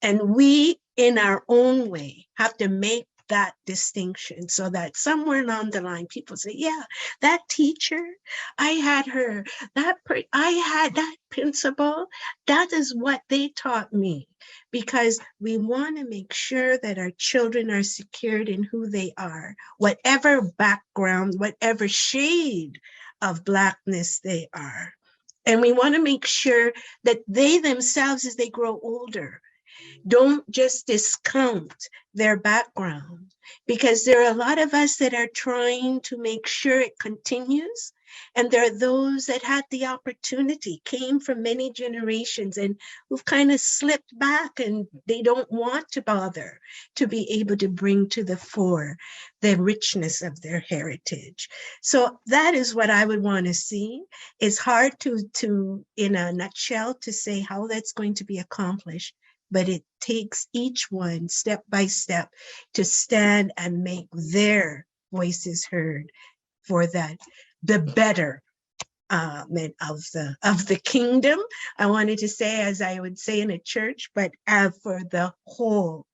And we, in our own way, have to make that distinction so that somewhere along the line people say, yeah, that teacher, I had her, I had that principal, that is what they taught me. Because we want to make sure that our children are secured in who they are, whatever background, whatever shade of Blackness they are. And we want to make sure that they themselves, as they grow older, don't just discount their background, because there are a lot of us that are trying to make sure it continues. And there are those that had the opportunity, came from many generations, and who've kind of slipped back, and they don't want to bother to be able to bring to the fore the richness of their heritage. So that is what I would want to see. It's hard to in a nutshell, to say how that's going to be accomplished. But it takes each one step by step to stand and make their voices heard for that, the betterment of the kingdom. I wanted to say, as I would say in a church, but for the whole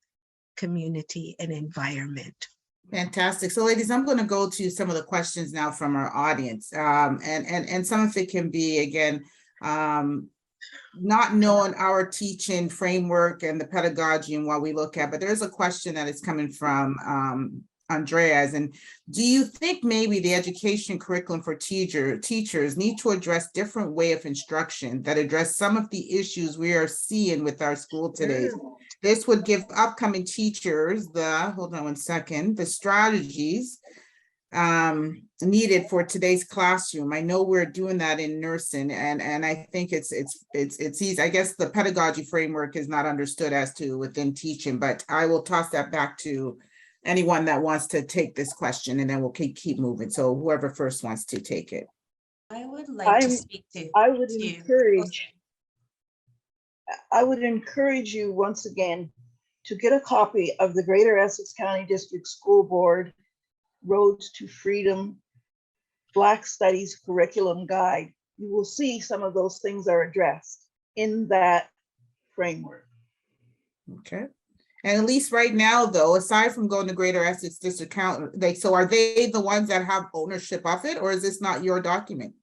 community and environment. Fantastic. So ladies, I'm going to go to some of the questions now from our audience. And some of it can be, again, not knowing our teaching framework and the pedagogy and what we look at, but there's a question that is coming from Andreas. And do you think maybe the education curriculum for teachers need to address different way of instruction that address some of the issues we are seeing with our school today? This would give upcoming teachers the strategies needed for today's classroom. I know we're doing that in nursing, and I think it's easy. I guess the pedagogy framework is not understood as to within teaching, but I will toss that back to anyone that wants to take this question, and then we'll keep moving. So whoever first wants to take it. I would like to speak to. I would encourage you once again to get a copy of the Greater Essex County District School Board Roads to Freedom Black Studies Curriculum Guide. You will see some of those things are addressed in that framework. Okay. And at least right now, though, aside from going to Greater Essex District County, so are they the ones that have ownership of it, or is this not your document?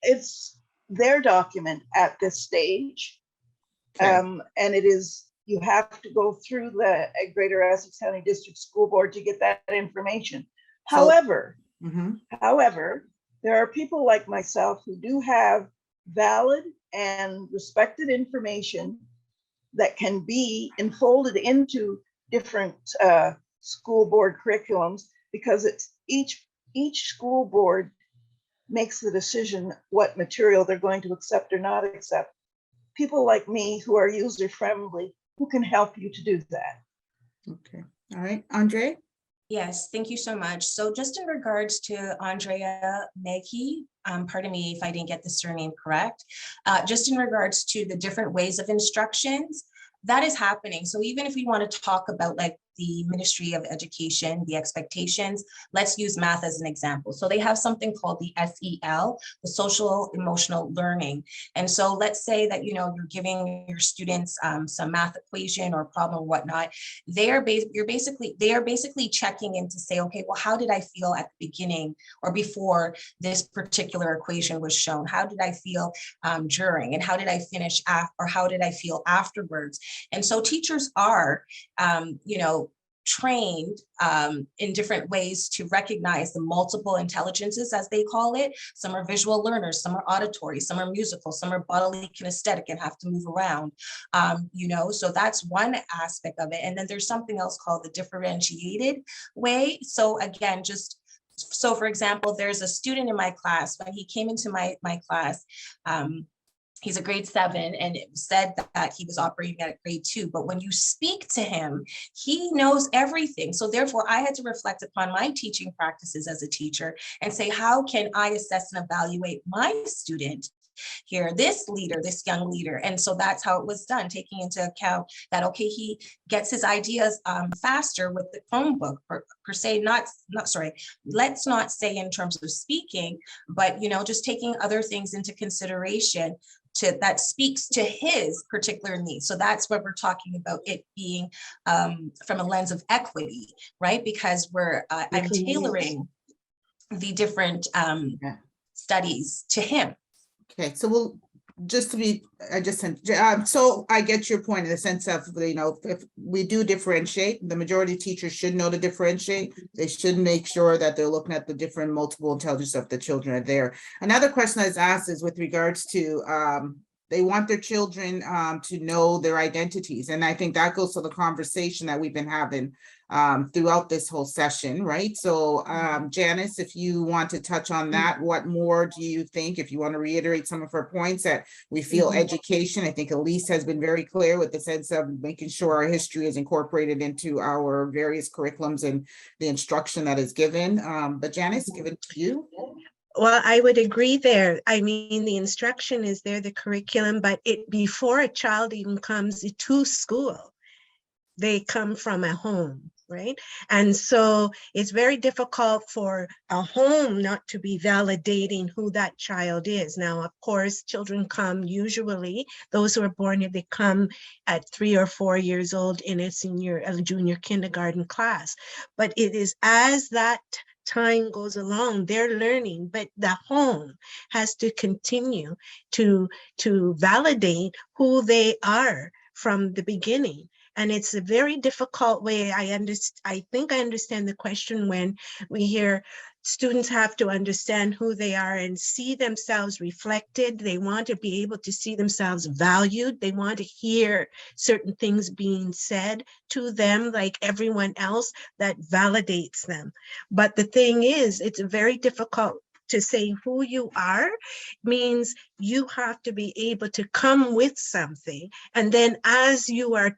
It's their document at this stage. Okay. And it is, you have to go through the Greater Essex County District School Board to get that information. However, there are people like myself who do have valid and respected information that can be enfolded into different school board curriculums, because it's each school board makes the decision what material they're going to accept or not accept. People like me who are user friendly, who can help you to do that. Okay, all right, Andre? Yes, thank you so much. So just in regards to Andrea Nagy, pardon me if I didn't get the surname correct, just in regards to the different ways of instructions, that is happening. So even if we want to talk about like the Ministry of Education, the expectations, let's use math as an example. So they have something called the SEL, the social emotional learning. And so let's say that, you know, you're giving your students some math equation or problem or whatnot. They are basically checking in to say, okay, well, how did I feel at the beginning or before this particular equation was shown? How did I feel during, and how did I finish after, or how did I feel afterwards? And so teachers are, you know, trained in different ways to recognize the multiple intelligences, as they call it. Some are visual learners, some are auditory, some are musical, some are bodily kinesthetic and have to move around. You know, so that's one aspect of it. And then there's something else called the differentiated way. So again, just so for example, there's a student in my class, when he came into my class, he's a grade 7, and it said that he was operating at a grade 2. But when you speak to him, he knows everything. So therefore, I had to reflect upon my teaching practices as a teacher and say, how can I assess and evaluate my student here, this leader, this young leader? And so that's how it was done, taking into account that, okay, he gets his ideas faster with the Chromebook per se, let's not say in terms of speaking, but, you know, just taking other things into consideration that speaks to his particular needs. So that's what we're talking about, it being from a lens of equity, right? Because I'm tailoring the different studies to him. Okay, so we'll so I get your point in the sense of, you know, if we do differentiate, the majority of teachers should know to differentiate. They should make sure that they're looking at the different multiple intelligence of the children are there. Another question I was asked is with regards to they want their children to know their identities. And I think that goes to the conversation that we've been having throughout this whole session, right? So Janice, if you want to touch on that, what more do you think, if you want to reiterate some of her points that we feel education, I think Elise has been very clear with the sense of making sure our history is incorporated into our various curriculums and the instruction that is given. But Janice, give it to you. Well, I would agree there. I mean, the instruction is there, the curriculum, but before a child even comes to school, they come from a home, right? And so it's very difficult for a home not to be validating who that child is. Now, of course, children come usually, those who are born, they come at 3 or 4 years old in a junior kindergarten class. But it is as that time goes along, they're learning, but the home has to continue to validate who they are from the beginning. And it's a very difficult way. I think I understand the question when we hear students have to understand who they are and see themselves reflected. They want to be able to see themselves valued. They want to hear certain things being said to them like everyone else that validates them. But the thing is, it's very difficult to say who you are. Means you have to be able to come with something. And then as you are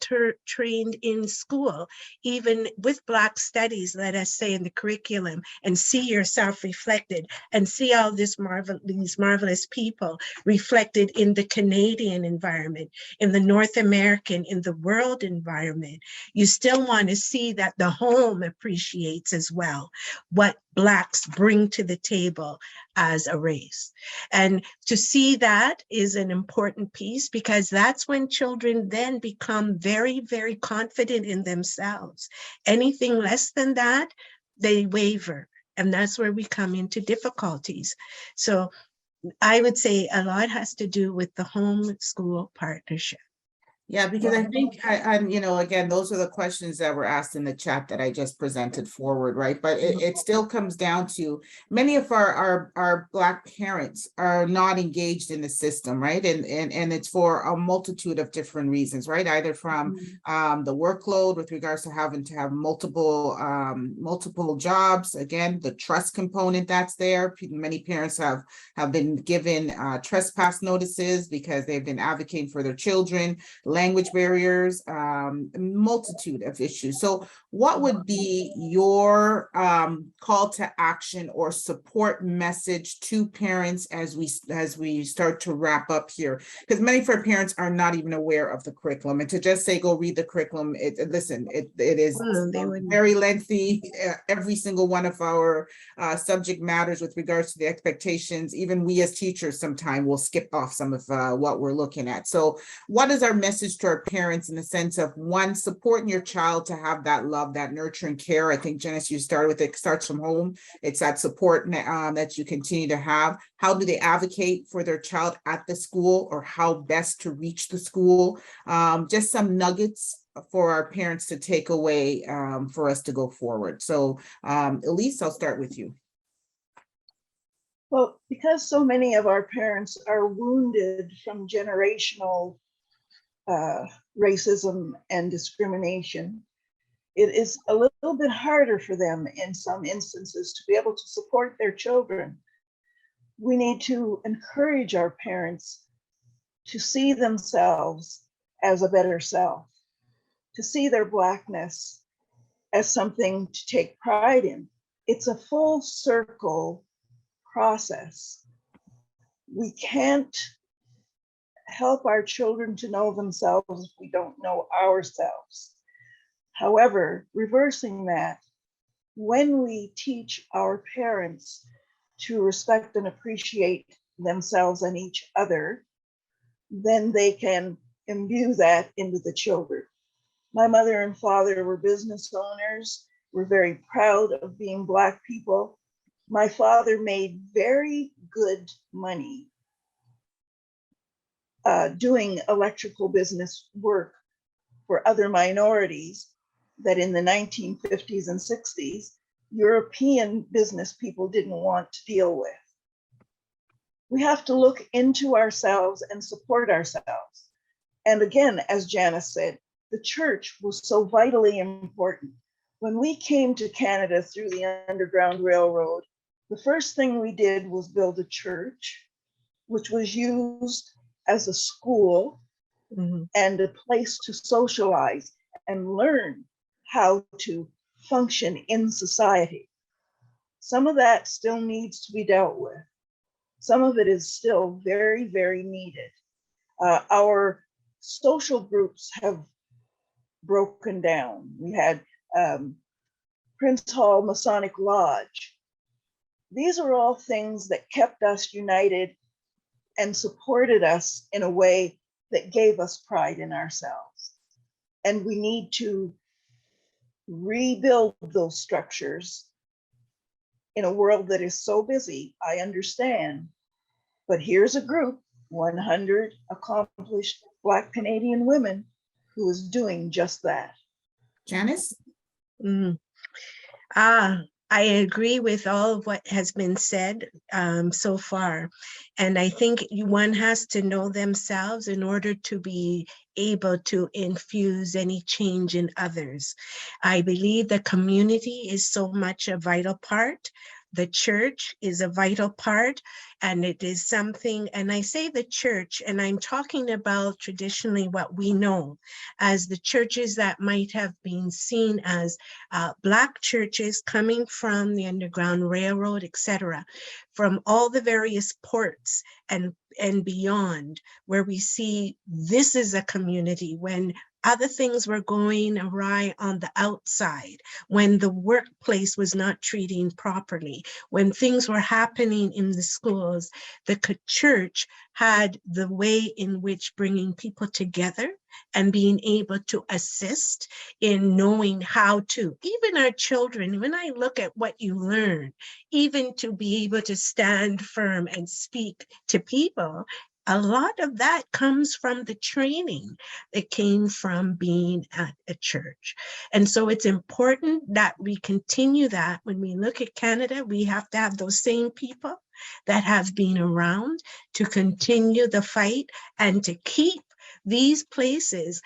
trained in school, even with Black studies, let us say in the curriculum, and see yourself reflected and see all these marvelous people reflected in the Canadian environment, in the North American, in the world environment, you still want to see that the home appreciates as well what Blacks bring to the table as a race. And to see that is an important piece, because that's when children then become very, very confident in themselves. Anything less than that, they waver. And that's where we come into difficulties. So I would say a lot has to do with the home-school partnership. Yeah, because I think I'm, you know, again, those are the questions that were asked in the chat that I just presented forward, right? But it still comes down to many of our Black parents are not engaged in the system, right? And it's for a multitude of different reasons, right? Either from the workload with regards to having to have multiple jobs. Again, the trust component that's there. Many parents have been given trespass notices because they've been advocating for their children. language barriers, a multitude of issues. So what would be your call to action or support message to parents as we start to wrap up here? Because many of our parents are not even aware of the curriculum, and to just say go read the curriculum, it is They would. very lengthy. Every single one of our subject matters with regards to the expectations, even we as teachers sometimes will skip off some of what we're looking at. So what is our message to our parents in the sense of, one, supporting your child to have that love, that nurture and care? I think, Janice, you started with it starts from home. It's that support that you continue to have. How do they advocate for their child at the school, or how best to reach the school? Just some nuggets for our parents to take away for us to go forward. So Elise, I'll start with you. Well, because so many of our parents are wounded from generational racism and discrimination, it is a little bit harder for them in some instances to be able to support their children. We need to encourage our parents to see themselves as a better self, to see their Blackness as something to take pride in. It's a full circle process. We can't help our children to know themselves if we don't know ourselves. However, reversing that, when we teach our parents to respect and appreciate themselves and each other, then they can imbue that into the children. My mother and father were business owners. We're very proud of being Black people. My father made very good money doing electrical business work for other minorities that in the 1950s and 60s, European business people didn't want to deal with. We have to look into ourselves and support ourselves. And again, as Janice said, the church was so vitally important. When we came to Canada through the Underground Railroad, the first thing we did was build a church, which was used as a school and a place to socialize and learn how to function in society. Some of that still needs to be dealt with. Some of it is still very, very needed. Our social groups have broken down. We had Prince Hall Masonic Lodge. These are all things that kept us united and supported us in a way that gave us pride in ourselves. And we need to rebuild those structures in a world that is so busy. I understand, but here's a group, 100 accomplished Black Canadian women, who is doing just that. Janice? I agree with all of what has been said so far. And I think one has to know themselves in order to be able to infuse any change in others. I believe the community is so much a vital part. The church is a vital part, and it is something, and I say the church, and I'm talking about traditionally what we know as the churches that might have been seen as Black churches coming from the Underground Railroad, etc., from all the various ports and beyond, where we see this is a community when other things were going awry on the outside, when the workplace was not treating properly, when things were happening in the schools. The church had the way in which bringing people together and being able to assist in knowing how to, even our children, when I look at what you learn, even to be able to stand firm and speak to people, a lot of that comes from the training that came from being at a church. And so it's important that we continue that. When we look at Canada, we have to have those same people that have been around to continue the fight and to keep these places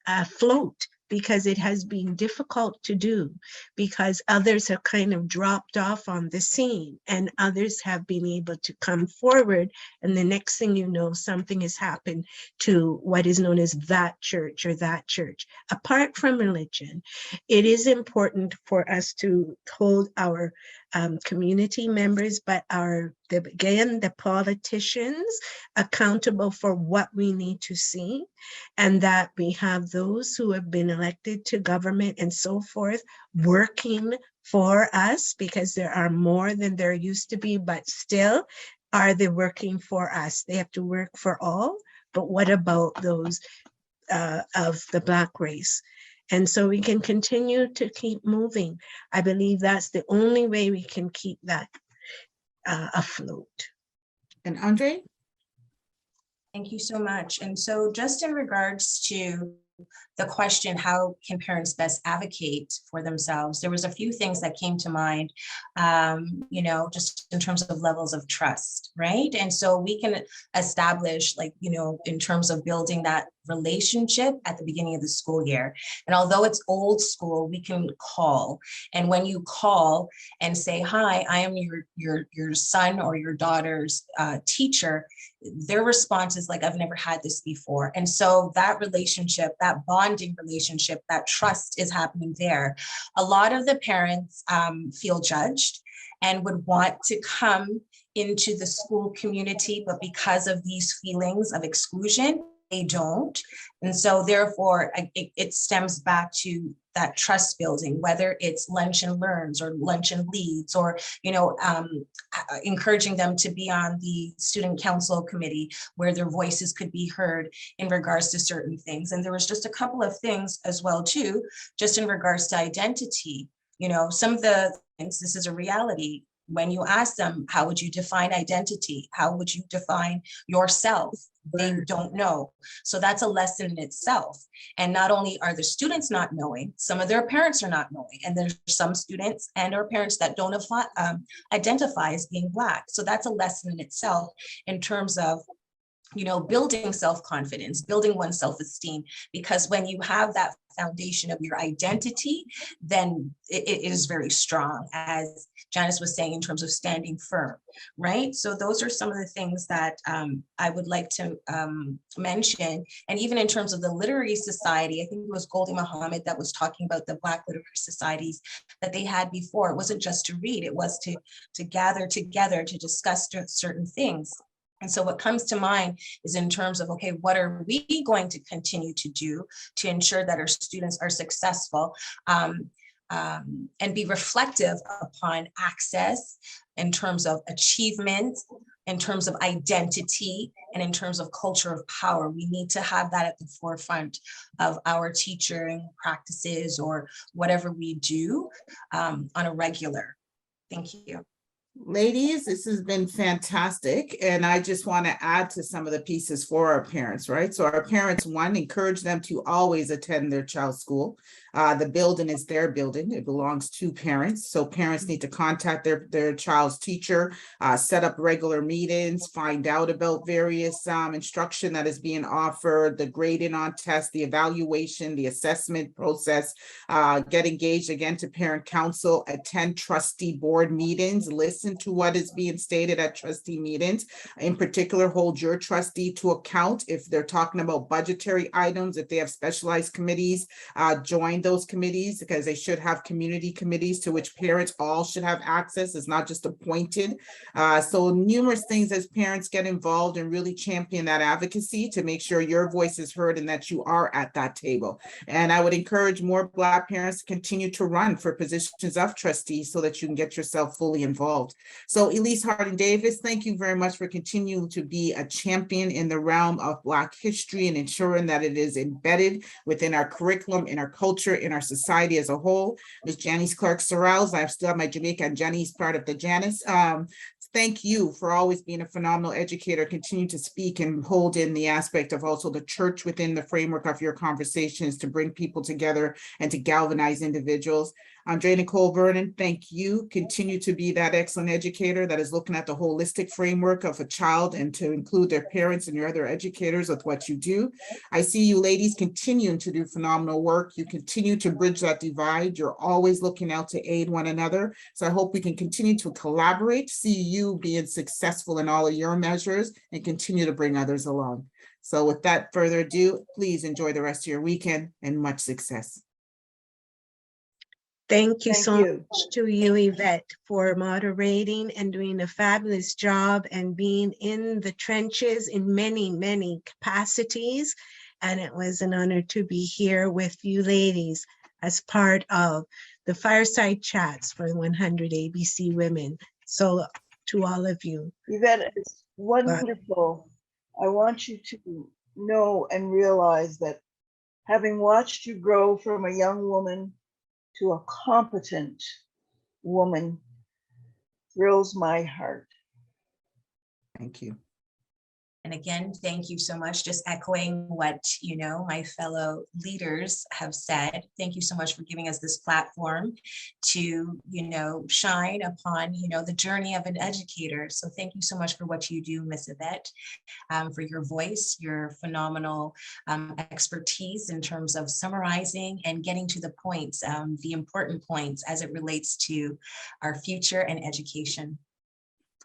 afloat because it has been difficult to do, because others have kind of dropped off on the scene and others have been able to come forward. And the next thing you know, something has happened to what is known as that church or that church. Apart from religion, it is important for us to hold our community members, but the politicians accountable for what we need to see, and that we have those who have been elected to government and so forth working for us, because there are more than there used to be, but still are they working for us? They have to work for all, but what about those of the Black race? And so we can continue to keep moving. I believe that's the only way we can keep that afloat. And Andre? Thank you so much. And so just in regards to the question, how can parents best advocate for themselves? There was a few things that came to mind, just in terms of levels of trust, right? And so we can establish, in terms of building that relationship at the beginning of the school year. And although it's old school, we can call. And when you call and say, hi, I am your son or your daughter's teacher, their response is like, I've never had this before. And so that relationship, that bonding relationship, that trust is happening there. A lot of the parents feel judged and would want to come into the school community, but because of these feelings of exclusion, they don't. And so therefore, it stems back to that trust building, whether it's lunch and learns or lunch and leads, or, encouraging them to be on the student council committee where their voices could be heard in regards to certain things. And there was just a couple of things as well, too, just in regards to identity. Some of the things, this is a reality. When you ask them, how would you define identity? How would you define yourself? They don't know. So that's a lesson in itself. And not only are the students not knowing, some of their parents are not knowing. And there's some students and our parents that don't identify as being Black. So that's a lesson in itself in terms of building self-confidence, building one's self-esteem, because when you have that foundation of your identity, then it is very strong, as Janice was saying, in terms of standing firm, right? So those are some of the things that I would like to mention. And even in terms of the literary society, I think it was Goldie Muhammad that was talking about the Black literary societies that they had before. It wasn't just to read, it was to gather together to discuss certain things. And so what comes to mind is in terms of, okay, what are we going to continue to do to ensure that our students are successful and be reflective upon access in terms of achievement, in terms of identity, and in terms of culture of power. We need to have that at the forefront of our teaching practices or whatever we do on a regular. Thank you. Ladies, this has been fantastic. And I just want to add to some of the pieces for our parents, right? So our parents, one, encourage them to always attend their child's school. The building is their building. It belongs to parents. So parents need to contact their child's teacher, set up regular meetings, find out about various instruction that is being offered, the grading on tests, the evaluation, the assessment process, get engaged again to parent council, attend trustee board meetings, listen to what is being stated at trustee meetings. In particular, hold your trustee to account if they're talking about budgetary items, if they have specialized committees, join those committees, because they should have community committees to which parents all should have access. It's not just appointed. So numerous things as parents get involved and really champion that advocacy to make sure your voice is heard and that you are at that table. And I would encourage more Black parents to continue to run for positions of trustees so that you can get yourself fully involved. So Elise Harding Davis, thank you very much for continuing to be a champion in the realm of Black history and ensuring that it is embedded within our curriculum, in our culture, in our society as a whole. Ms. Janice Clark-Sorrells, I still have my Jamaica and Janice part of the Janice. Thank you for always being a phenomenal educator. Continue to speak and hold in the aspect of also the church within the framework of your conversations to bring people together and to galvanize individuals. Andre Nicole Vernon, thank you. Continue to be that excellent educator that is looking at the holistic framework of a child and to include their parents and your other educators with what you do. I see you ladies continuing to do phenomenal work. You continue to bridge that divide. You're always looking out to aid one another. So I hope we can continue to collaborate, see you being successful in all of your measures and continue to bring others along. So with that further ado, please enjoy the rest of your weekend and much success. Thank you Thank so you. much to you, Yvette, for moderating and doing a fabulous job and being in the trenches in many, many capacities. And it was an honor to be here with you ladies as part of the Fireside Chats for 100 ABC Women. So to all of you. Yvette, it's wonderful. I want you to know and realize that having watched you grow from a young woman to a competent woman thrills my heart. Thank you. And again, thank you so much. Just echoing what, my fellow leaders have said. Thank you so much for giving us this platform to, shine upon, the journey of an educator. So thank you so much for what you do, Miss Yvette, for your voice, your phenomenal expertise in terms of summarizing and getting to the points, the important points as it relates to our future and education.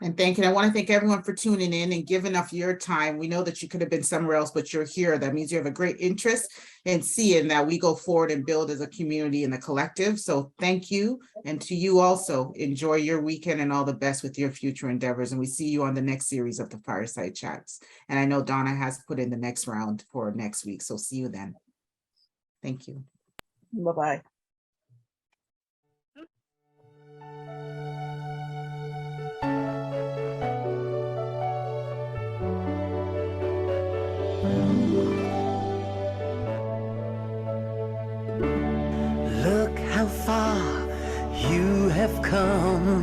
And thank you. I want to thank everyone for tuning in and giving up your time. We know that you could have been somewhere else, but you're here. That means you have a great interest in seeing that we go forward and build as a community and a collective. So thank you. And to you also, enjoy your weekend and all the best with your future endeavors. And we see you on the next series of the Fireside Chats. And I know Donna has put in the next round for next week. So see you then. Thank you. Bye-bye. Look how far you have come.